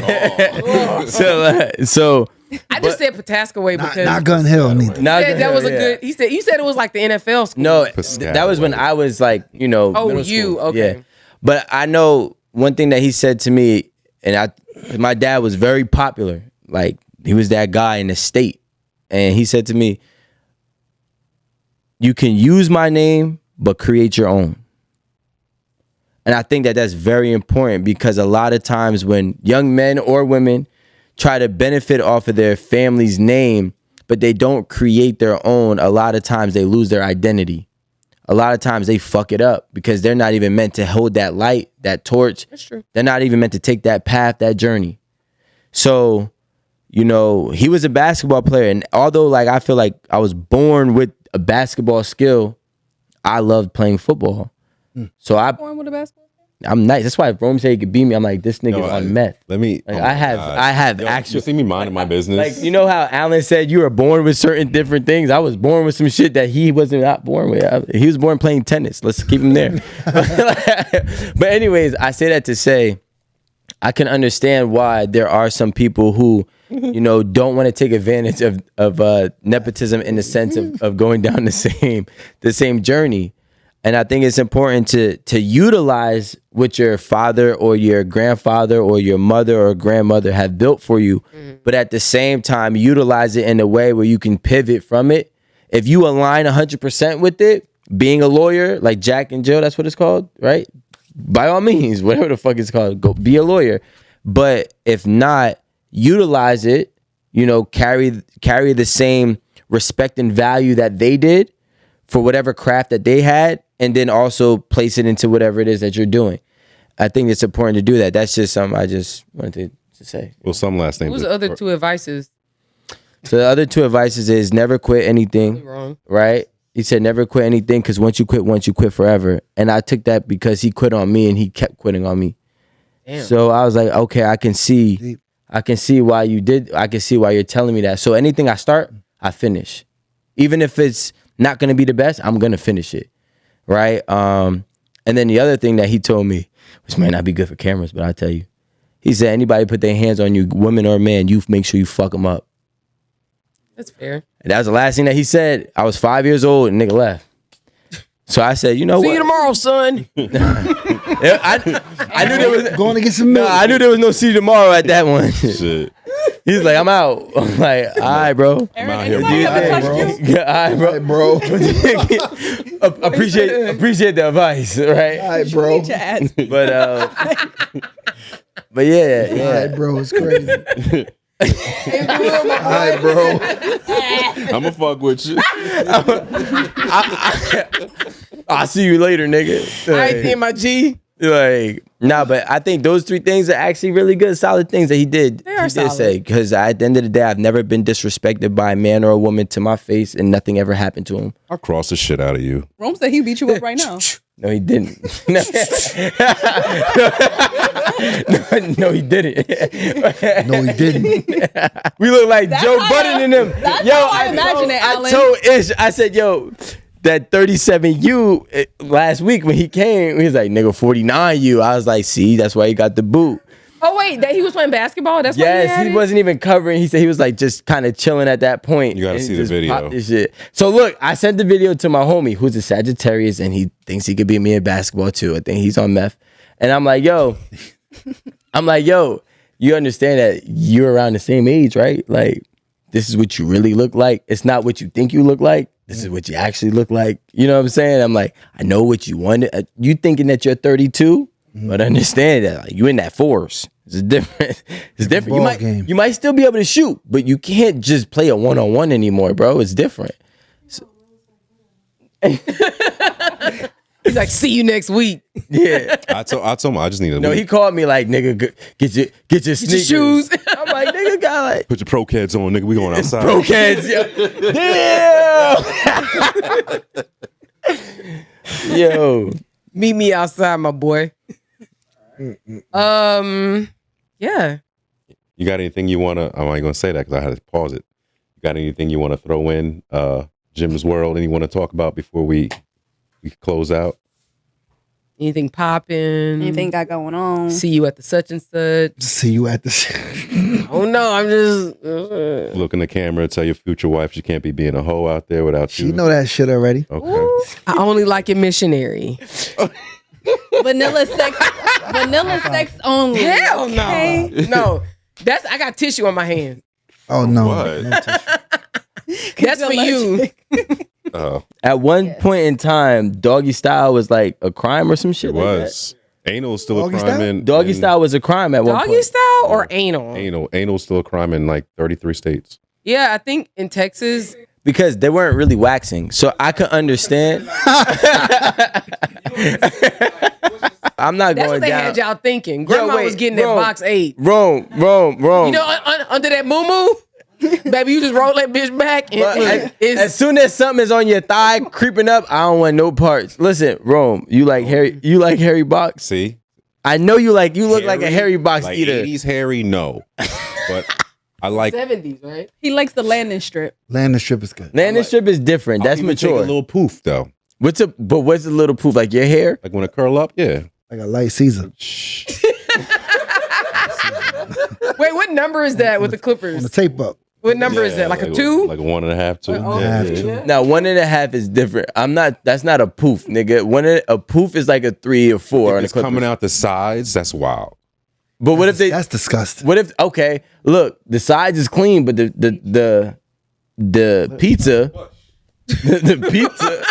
I just said Pawtuckaway because not Gun Hill neither. that was a good. He said you said it was like the NFL school. No, that was when I was like, middle school. Okay. Yeah. But I know one thing that he said to me, and my dad was very popular. Like, he was that guy in the state. And he said to me, you can use my name, but create your own. And I think that that's very important because a lot of times when young men or women try to benefit off of their family's name, but they don't create their own, a lot of times they lose their identity. A lot of times they fuck it up because they're not even meant to hold that light, that torch. That's true. They're not even meant to take that path, that journey. So, he was a basketball player. And although like I feel like I was born with a basketball skill, I loved playing football. So Born with a basketball? I'm nice. That's why if Rome said he could beat me, I'm like, this nigga's on meth. Let me. Like, I have actual. You see me minding my business. Like, you know how Alan said you were born with certain different things? I was born with some shit that he wasn't not born with. He was born playing tennis. Let's keep him there. But anyways, I say that to say, I can understand why there are some people who, don't want to take advantage of nepotism in the sense of going down the same journey. And I think it's important to utilize what your father or your grandfather or your mother or grandmother have built for you, but at the same time, utilize it in a way where you can pivot from it. If you align 100% with it, being a lawyer, like Jack and Jill, that's what it's called, right? By all means, whatever the fuck it's called, go be a lawyer. But if not, utilize it, carry the same respect and value that they did for whatever craft that they had, and then also place it into whatever it is that you're doing. I think it's important to do that. That's just something I just wanted to say. Well, some last thing. What was the other 2 advices? So the other 2 advices is never quit anything. Wrong. Right? He said never quit anything because once you quit forever. And I took that because he quit on me and he kept quitting on me. Damn. So I was like, okay, I can see why you did. I can see why you're telling me that. So anything I start, I finish. Even if it's not going to be the best, I'm going to finish it. Right? And then the other thing that he told me, which might not be good for cameras, but I'll tell you. He said, anybody put their hands on you, woman or man, you make sure you fuck them up. That's fair. And that was the last thing that he said. I was 5 years old and nigga left. So I said, you know See what? you tomorrow, son. I knew there was going to get some milk. I knew there was no see you tomorrow at that one. Shit. He's like, I'm out. I'm like, all right, bro. I'm out here. Anybody ever touched you? Yeah, all right, bro. appreciate the advice, right? All right, bro. Get your ass. But yeah. All right, bro. It's crazy. All right, bro. I'ma fuck with you. I'll see you later, nigga. I ain't in my G. Like, nah, but I think those 3 things are actually really good, solid things that he did. They are he did solid. say, because at the end of the day, I've never been disrespected by a man or a woman to my face, and nothing ever happened to him. I'll cross the shit out of you. Rome said he beat you up right now. No, he didn't. No, he didn't. No, he didn't. We look like Joe Budden and them. That's Yo, how I imagine it, Alan. I told Ish, I said, yo, that 37U last week when he came, he was like, nigga, 49U. I was like, see, that's why he got the boot. Oh wait, that he was playing basketball. That's why Yes, he wasn't even covering. He said he was like just kind of chilling at that point. You gotta and he see the just video. popped this shit. So look, I sent the video to my homie who's a Sagittarius and he thinks he could beat me in basketball too. I think he's on meth. And I'm like, yo, you understand that you're around the same age, right? Like, this is what you really look like. It's not what you think you look like. This is what you actually look like. You know what I'm saying? I'm like, I know what you wanted. You thinking that you're 32, but understand that like, you in that force. It's different. It's different. You might still be able to shoot, but you can't just play a one-on-one anymore, bro. It's different. So, he's like, see you next week. Yeah. I told him I just need a No, week. he called me like, nigga, get your sneakers. shoes. I'm like, nigga, got like Put your pro kids on, nigga. We going outside. pro kids. Damn. Yo. Meet me outside, my boy. Yeah. You got anything you want to? I'm not going to say that because I had to pause it. You got anything you want to throw in Jim's world? And you want to talk about before we close out? Anything popping? Anything got going on? See you at the such and such. See you at the. Oh no, I'm just Look in the camera. Tell your future wife she can't be being a hoe out there without you. She know that shit already. Okay. I only like it missionary. Vanilla sex only. Hell no. Okay? No. I got tissue on my hand. Oh no. What? No tissue. That's for you. At one point in time, doggy style was like a crime or some shit. It like was. Anal is still Doggy a crime. style? In, Doggy in- style was a crime at one Doggy point. style or anal? Anal is still a crime in like 33 states. Yeah, I think in Texas. Because they weren't really waxing. So I could understand. I'm not That's going what they down. had y'all thinking. Grandma was getting that box 8. Wrong. You know, under that moo-moo, baby, you just roll that bitch back. And But look, as soon as something is on your thigh creeping up, I don't want no parts. Listen, Rome, you like hairy box? See? I know you look like a hairy box like eater. 80s hairy, no. But I like 70s, right? He likes the landing strip. Landing strip is good. Landing strip is different. I'll That's even take mature. a little poof though. What's a little poof? Like your hair? Like when it curl up, yeah. Like a light Caesar. Wait, what number is that with the clippers? On the tape up. What number is that? Like a 2? Like a 1.5, 2. Oh, yeah, half, yeah. 2. Now 1.5 is different. That's not a poof, nigga. A poof is like a 3 or 4 If on the it's clippers. coming out the sides, that's wild. But what if That's disgusting. What if okay? Look, the sides is clean, but the pizza, the pizza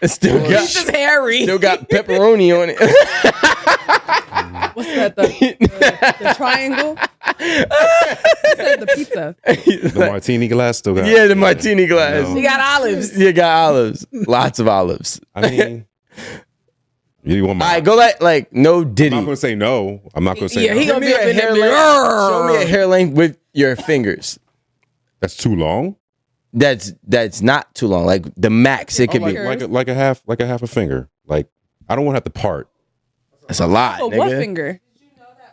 still It's just hairy. got pepperoni on it. What's that? The triangle? What's that? The pizza. The martini glass still got. Yeah, the martini glass. You got olives. You got olives, lots of olives. I mean, you want my. All right, go like no Diddy. I'm not gonna say no. I'm not gonna say Yeah, no. he Give gonna me be up a in hair there. length. Show me a hair length with your fingers. That's too long. That's not too long. Like the max it could be. Like a half a finger. Like I don't want to have to part. That's a lot. Oh, nigga. what finger?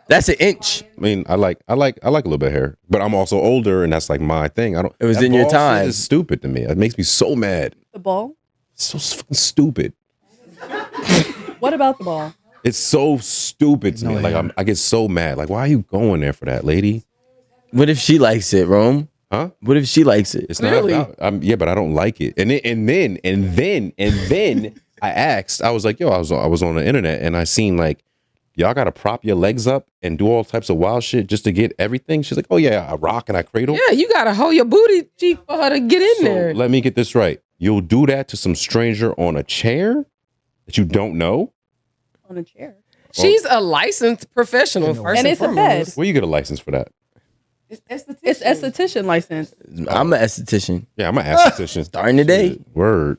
That's an inch. I mean, I like a little bit of hair, but I'm also older, and that's like my thing. I don't. It was that in your ball shit time. is stupid to me. It makes me so mad. The ball? It's so fucking stupid. What about the ball? It's so stupid to me. Like I get so mad. Like, why are you going there for that, lady? What if she likes it, Rome? Huh? What if she likes it? It's Clearly. not about. Yeah, but I don't like it. And then I asked. I was like, yo, I was on the internet and I seen like y'all got to prop your legs up and do all types of wild shit just to get everything. She's like, oh yeah, I rock and I cradle. Yeah, you gotta hold your booty cheek for her to get in So there. let me get this right. You'll do that to some stranger on a chair that you don't know? On a chair. She's a licensed professional, first And and it's a foremost. bed. Where you get a license for that? It's esthetician license. I'm an esthetician. Yeah, I'm an esthetician. Starting today. Word.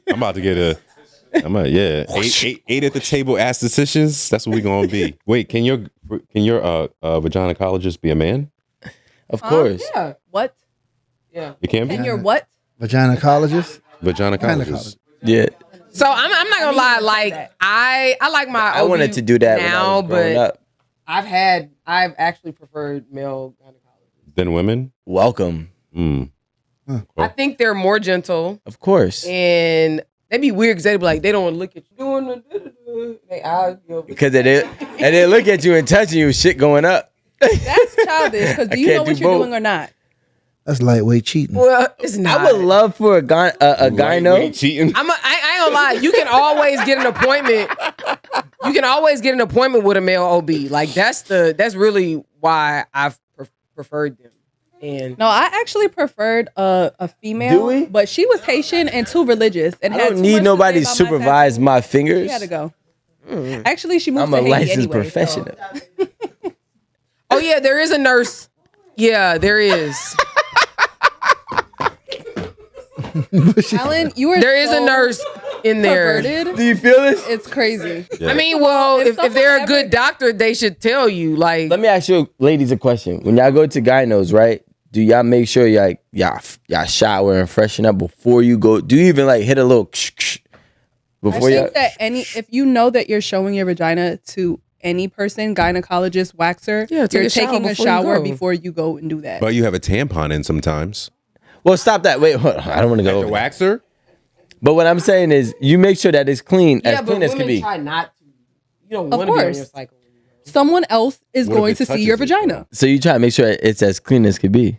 I'm about to get eight at the table estheticians. That's what we gonna be. Wait, can your vaginacologist be a man? Of course. Yeah. What? Yeah. It can be. And you're what? Vaginacologist? Vaginacologist. Yeah. So I'm not gonna lie, like I like my I wanted OB to do that when I now, was growing but up. I've actually preferred male gynecologists Than women? Welcome. I think they're more gentle, Of course. and they'd be weird because they'd be like, they don't want to look at you doing the they eyes, Because they look at you and touching you, shit going up. That's childish. Because do you know what you're doing or not? That's lightweight cheating. Well, it's not. I would love for a gyno. Cheating. I ain't gonna lie. You can always get an appointment. You can always get an appointment with a male OB. Like that's really why I've preferred them. And No, I actually preferred a female, Do we? but she was Haitian and too religious. And I had don't too need much to nobody to say about my supervise tattoo. my fingers. She had to go. Actually, she moved I'm to a Haiti licensed anyway, professional. So. oh yeah, there is a nurse. Yeah, there is. Alan, you are There is a nurse in there. perverted. Do you feel this? It's crazy. I mean, well, if someone they're a ever- good doctor, they should tell you. Like, Let me ask you ladies a question. When y'all go to gynos, right? Do y'all make sure y'all shower and freshen up before you go? Do you even like hit a little I before y'all? think that if you know that you're showing your vagina to any person, gynecologist, waxer, Yeah, take you're a shower taking a before you shower go. before you go and do that. But you have a tampon in sometimes. Well, stop that. Wait, hold on. I don't want to go The over. waxer? But what I'm saying is, you make sure that it's clean, as clean as can be. try not to. You don't Of want to be on course. your cycle. Someone else is What if going it to see touches your it, vagina. So you try to make sure it's as clean as can be.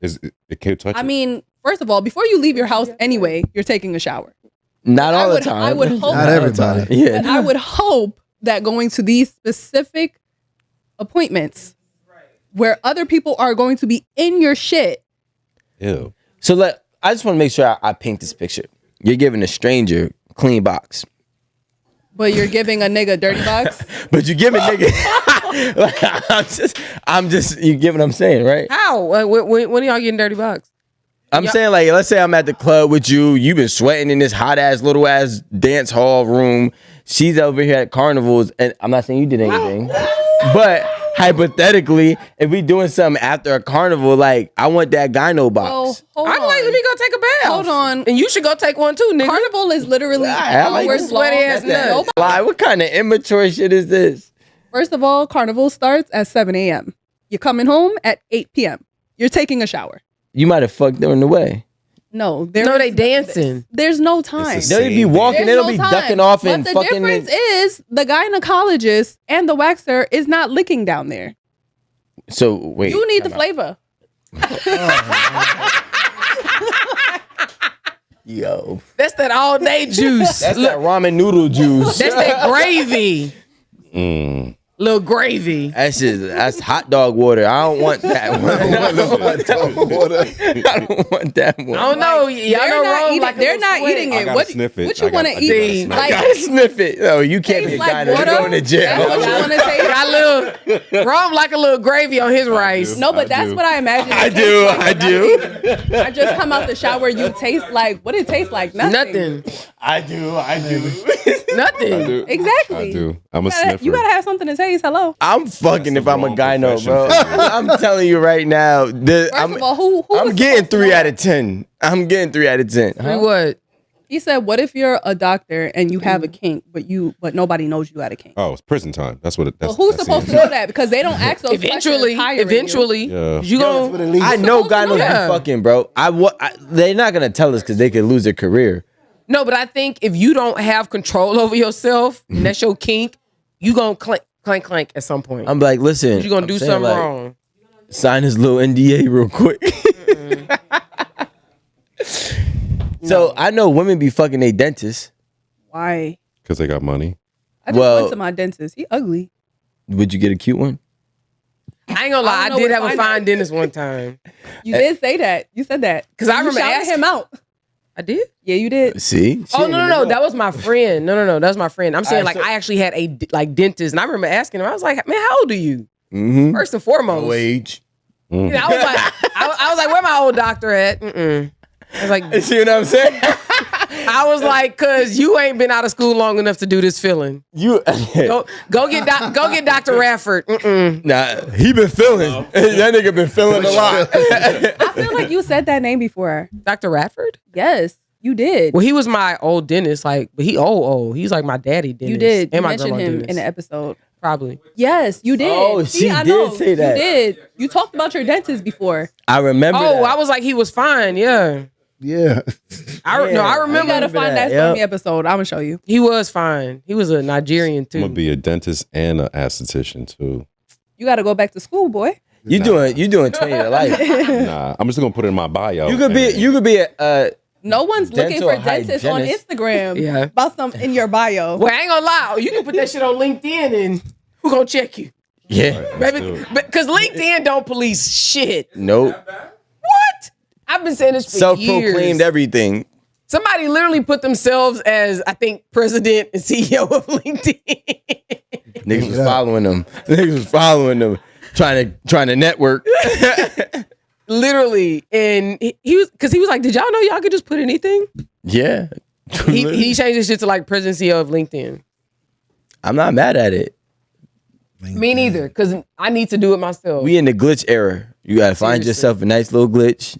It can't touch I it. mean, first of all, before you leave your house anyway, you're taking a shower. Not all the time. I would hope Not everybody. Yeah. But I would hope that going to these specific appointments where other people are going to be in your shit. Ew. So I just want to make sure I paint this picture. You're giving a stranger clean box, But you're giving a nigga dirty box. but you give a nigga. Like, I'm just. You get what I'm saying, right? How? When are y'all getting dirty box? I'm saying, like, let's say I'm at the club with you. You've been sweating in this hot ass little ass dance hall room. She's over here at carnivals, and I'm not saying you did anything, but hypothetically, if we doing something after a carnival, like, I want that gyno Oh, box. hold I'm on. like, let me go take a bath. Hold on. And you should go take one too, nigga. Carnival is literally I like hours this long. sweaty ass nuts. Lie, what kind of immature shit is this? First of all, carnival starts at 7 a.m. You're coming home at 8 p.m. You're taking a shower. You might have fucked during the way. No, they dancing. There's no time. It's They'll be walking, There's they'll no be time. ducking off but and the fucking. difference is the gynecologist and the waxer is not licking down there. So wait, You need the flavor. yo, That's that all day juice. that's that ramen noodle juice. That's that gravy. Mm. Little gravy. That's hot dog water. I don't want that one. I don't want that one. I don't know. Y'all They're know not Rome eating, like a they're little not sweat. eating I it. gotta What, sniff it. what you I want to gotta- eat? I I Like, gotta sniff it. No, you can't be a tastes guy. like You're water? going to That's jail. what you want to say? Got little Rome like a little gravy on his rice. No, but I that's do. what I imagine. I it do. tastes like. I do. I just come out the shower. You taste like what it tastes like. Nothing. Nothing. I do. Nothing. Exactly. I do. I'm a You gotta- sniffer. You gotta have something to taste. Hello. I'm fucking if I'm a wrong guy, no, bro. profession. I'm telling you right now. First of all, who I'm was getting supposed to 3 know out that? of 10. I'm getting 3 out of 10. Three what? He said, "What if you're a doctor and you have a kink, but nobody knows you got a kink? Oh, it's prison time. That's what it. That's, Well, who's that's supposed to it. know that? Because they don't ask those Eventually. questions hiring you. Eventually. Yeah. You gonna. I know supposed to guys know be that. fucking, bro. They're not gonna tell us because they could lose their career. No, but I think if you don't have control over yourself and that's your kink, you gonna clank at some point. I'm like, listen, You're gonna do I'm saying, something like, wrong. Sign his little NDA real quick. So I know women be fucking their dentists. Why? Because they got money. I just Well- went to my dentist. He ugly. Would you get a cute one? I ain't gonna lie, I I, don't know did where have to a find fine that. dentist one time. You did say that. You said that 'Cause I You remember shouted asking- him out. I did? Yeah, you did. See? Oh no, that was my friend. No, that was my friend. I'm saying Alright, like so- I actually had a dentist, and I remember asking him. I was like, man, how old are you? Mm-hmm. First and foremost, Age. You know, I was like, I was like, where my old doctor at? I was like, See what I'm saying? I was like, cause you ain't been out of school long enough to do this filling. You Go get Dr. Radford. nah, he been feeling. That nigga been feeling a lot. I feel like you said that name before. Dr. Radford? Yes, you did. Well, he was my old dentist, like, but he old. He's like my daddy dentist. You did. You And my mentioned grandma him dentist. in the episode. Probably. Yes, you did. Oh, she did say that. You did. You talked about your dentist before. I remember. Oh, that. I was like, he was fine. Yeah. Yeah. I You remember. gotta find that Stormy episode. I'm gonna show you. He was fine. He was a Nigerian too. I'm gonna be a dentist and an esthetician too. You gotta go back to school, boy. You doing 20 to life. Nah, I'm just gonna put it in my bio. You could be a No one's looking Dental for dentists on hygienist. Instagram. Yeah. About some in your bio. Well, I ain't gonna lie. You can put that shit on LinkedIn and who gonna check you? yeah. Baby, because LinkedIn don't police shit. Nope. What? I've been saying this for Self-proclaimed years. everything. Somebody literally put themselves as, I think, president and CEO of LinkedIn. Niggas was following them. Niggas was following them. Trying to network. Literally. And he was like, did y'all know y'all could just put anything? Yeah. He changed his shit to like president CEO of LinkedIn. I'm not mad at it. Me neither, because I need to do it myself. We in the glitch era. You gotta find Seriously. yourself a nice little glitch.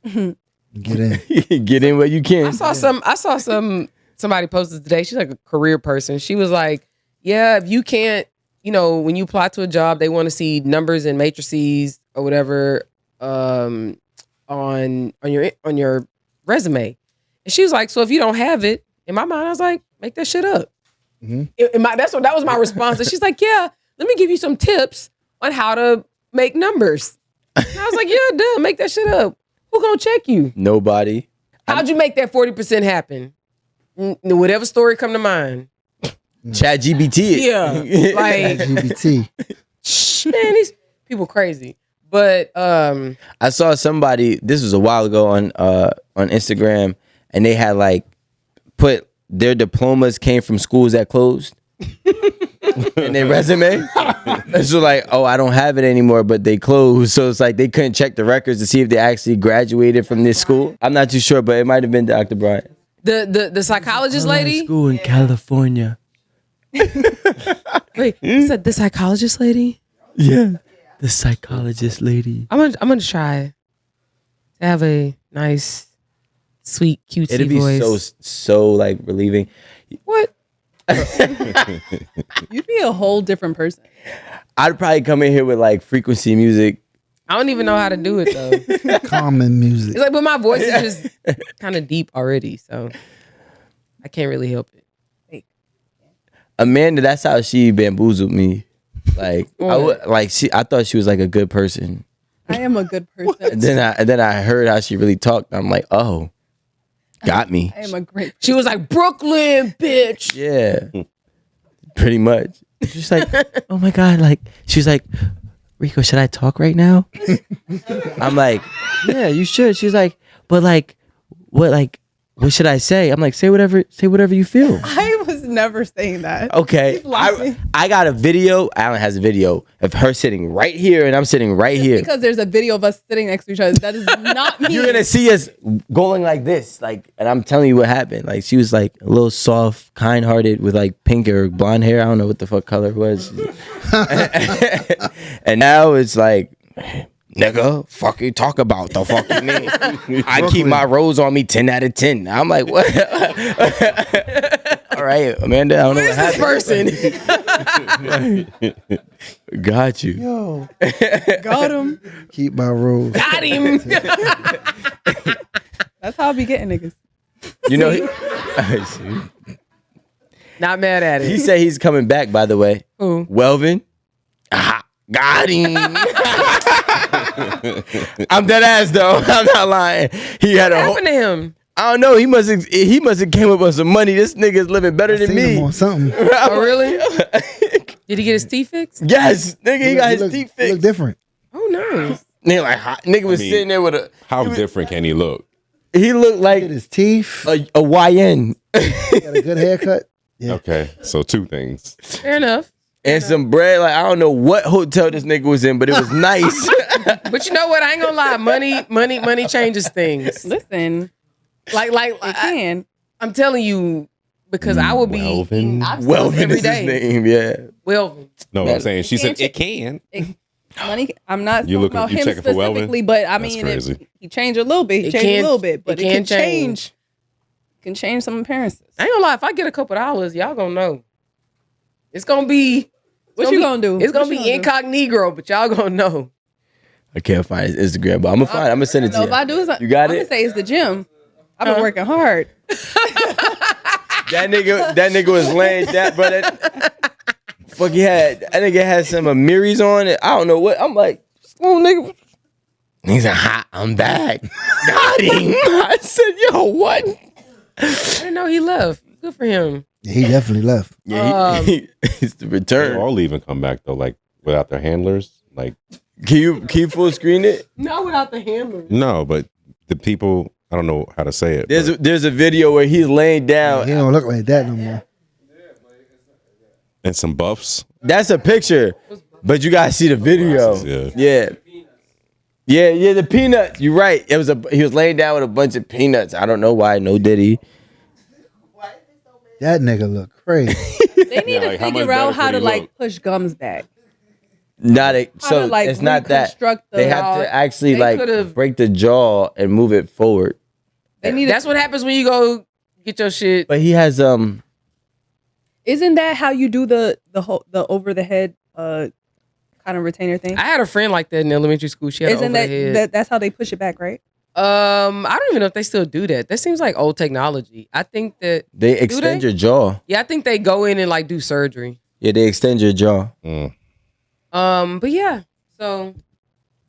Get in. Get in where you can. I saw somebody posted today. She's like a career person. She was like, yeah, if you can't, when you apply to a job, they want to see numbers and matrices or whatever on your resume. And she was like, so if you don't have it, in my mind, I was like, make that shit up. Mm-hmm. That was my response. And she's like, yeah, let me give you some tips on how to make numbers. And I was like, yeah, duh, make that shit up. Who gonna check you? Nobody. How'd you make that 40% happen? Whatever story come to mind. Chat GBT. Yeah. Like, LGBT. man, these people crazy. But I saw somebody, this was a while ago on Instagram, and they had like put their diplomas came from schools that closed in their resume. And so like, oh, I don't have it anymore, but they closed. So it's like they couldn't check the records to see if they actually graduated from this school. I'm not too sure, but it might have been Dr. Bryant. the psychologist lady. School in California. Wait, you said the psychologist lady? Yeah. The psychologist lady. I'm gonna try to have a nice, sweet, cutesy It'd be voice. so like relieving. What? You'd be a whole different person. I'd probably come in here with like frequency music. I don't even know how to do it though. Common music. It's like, but my voice is just kind of deep already, so I can't really help it. Amanda, that's how she bamboozled me. Like I thought she was like a good person. I am a good person. And then I heard how she really talked. I'm like, oh, got me. I am a great person. She was like, Brooklyn, bitch. Yeah, pretty much. She's like, oh my god, like she's like, Rico, should I talk right now? I'm like, yeah, you should. She's like, but like, what should I say? I'm like, say whatever you feel. I was never saying that. Okay, Keep laughing. I got a video. Alan has a video of her sitting right here, and I'm sitting right here. Because there's a video of us sitting next to each other. That is not me. You're gonna see us going like this, like, and I'm telling you what happened. Like, she was like a little soft, kind-hearted with like pink or blonde hair. I don't know what the fuck color it was. And now it's like, nigga, fuck you talk about the fuck you mean? I keep my rose on me 10 out of 10. I'm like, what? All right, Amanda, I don't know what happened. This person. Got you. Yo, Got him. keep my rules. Got him. That's how I be getting niggas. You know, Not mad at it. he said he's coming back, by the way. Who? Welvin. Ah, got him. I'm dead ass though. I'm not lying. He had What a whole, happened to him? I don't know. He must have came up with some money. This nigga's living better than Seen me. him on something. Oh, really? Did he get his teeth fixed? Yes, nigga, he got his teeth He look fixed. different. Oh, nice. Nigga, like, nigga was sitting there with a. How different can he look? He looked like Get his teeth. a YN He got a good haircut. Yeah. Okay, so two things. Fair enough. and some bread. Like, I don't know what hotel this nigga was in, but it was nice. But you know what? I ain't gonna lie. Money changes things. Listen, Like it can. I'm telling you, because I would be Welvin. eating oxtails Welvin every is his day. name, yeah. Welvin. No, I'm saying she said can't it can. Money. I'm not You talking looking- about you him checking for Welvin? specifically, but I That's mean, crazy. he changed a little bit. He It changed a can- little bit, but it it can can change. Can change some appearances. I ain't gonna lie. If I get a couple dollars, y'all gonna know. It's gonna be What you gonna do? It's gonna What you be incognito, but y'all gonna know. I can't find his Instagram, but I'm gonna find. I'm gonna send it to No, you. if I do, You got I'm it? gonna say it's the gym. I've been working hard. That nigga was laying down, bro. Fuck, that nigga had some Amiris on it. I don't know what. I'm like, oh nigga. He's like, ha, I'm back. Got him. I said, yo, what? I didn't know he left. Good for him. Yeah, he definitely left. Yeah, he's the They return. all leave and come back though, like without their handlers. Like, Can you full screen it? Not without the handler. no, but the people, I don't know how to say it. There's a video where he's laying down. He don't look like that no more. and some buffs. That's a picture, but you gotta see the video. Yeah. The peanuts. You're right. He was laying down with a bunch of peanuts. I don't know why. No diddy. That nigga look crazy. They need to figure out how to like push gums back. So like, it's not that reconstruct the they have jaw. to actually They like could've- break the jaw and move it forward. That's what happens when you go get your shit. But he has Isn't that how you do the over the head kind of retainer thing? I had a friend like that in elementary school. She had Isn't over the head. that's how they push it back, right? I don't even know if they still do that. That seems like old technology. I think that they extend your jaw. Yeah, I think they go in and like do surgery. Yeah, they extend your jaw. But yeah, so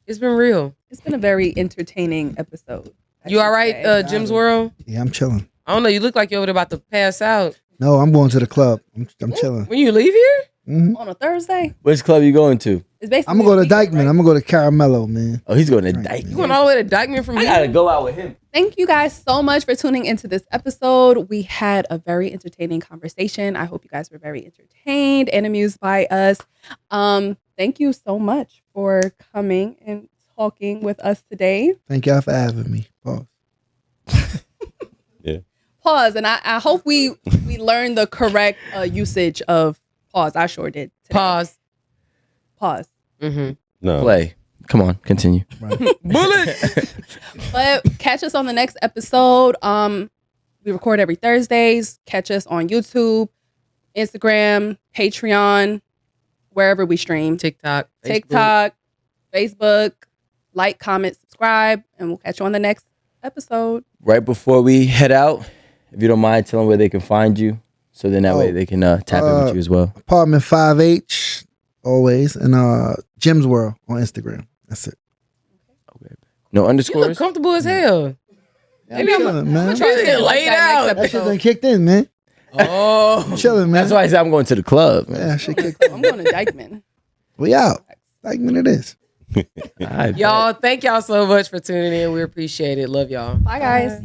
it's been real. It's been a very entertaining episode. You all right, Jim's World? Yeah, I'm chilling. I don't know. You look like you're over there about to pass out. No, I'm going to the club. I'm chilling. When you leave here? Mhm. On a Thursday? Which club you going to? It's basically I'm gonna go to Dykeman. I'm gonna go to Caramello, man. Oh, he's going to Dykeman. You going all the way to Dykeman from I here? gotta go out with him. Thank you guys so much for tuning into this episode. We had a very entertaining conversation. I hope you guys were very entertained and amused by us. Thank you so much for coming and talking with us today. Thank y'all for having me. Pause. Pause, and I hope we learned the correct usage of pause. I sure did. Today. Pause. Mm-hmm. No. Play. Come on, continue. Bullet. But catch us on the next episode. We record every Thursdays. Catch us on YouTube, Instagram, Patreon, wherever we stream. TikTok. Facebook. Like, comment, subscribe, and we'll catch you on the next episode. Right before we head out, if you don't mind, tell them where they can find you, so then that way they can tap in with you as well. Apartment 5H, always, and Jim's World on Instagram. That's it. No You look underscores. comfortable as hell. Maybe I'm chilling, man. try to get laid out. That shit done kicked in, man. Oh, I'm chilling, man. That's why I said I'm going to the club. Man. Yeah, shit kicked in. I'm going to Dykeman. We out. Dykeman it is. All right, y'all, thank y'all so much for tuning in. We appreciate it. Love y'all. Bye, guys.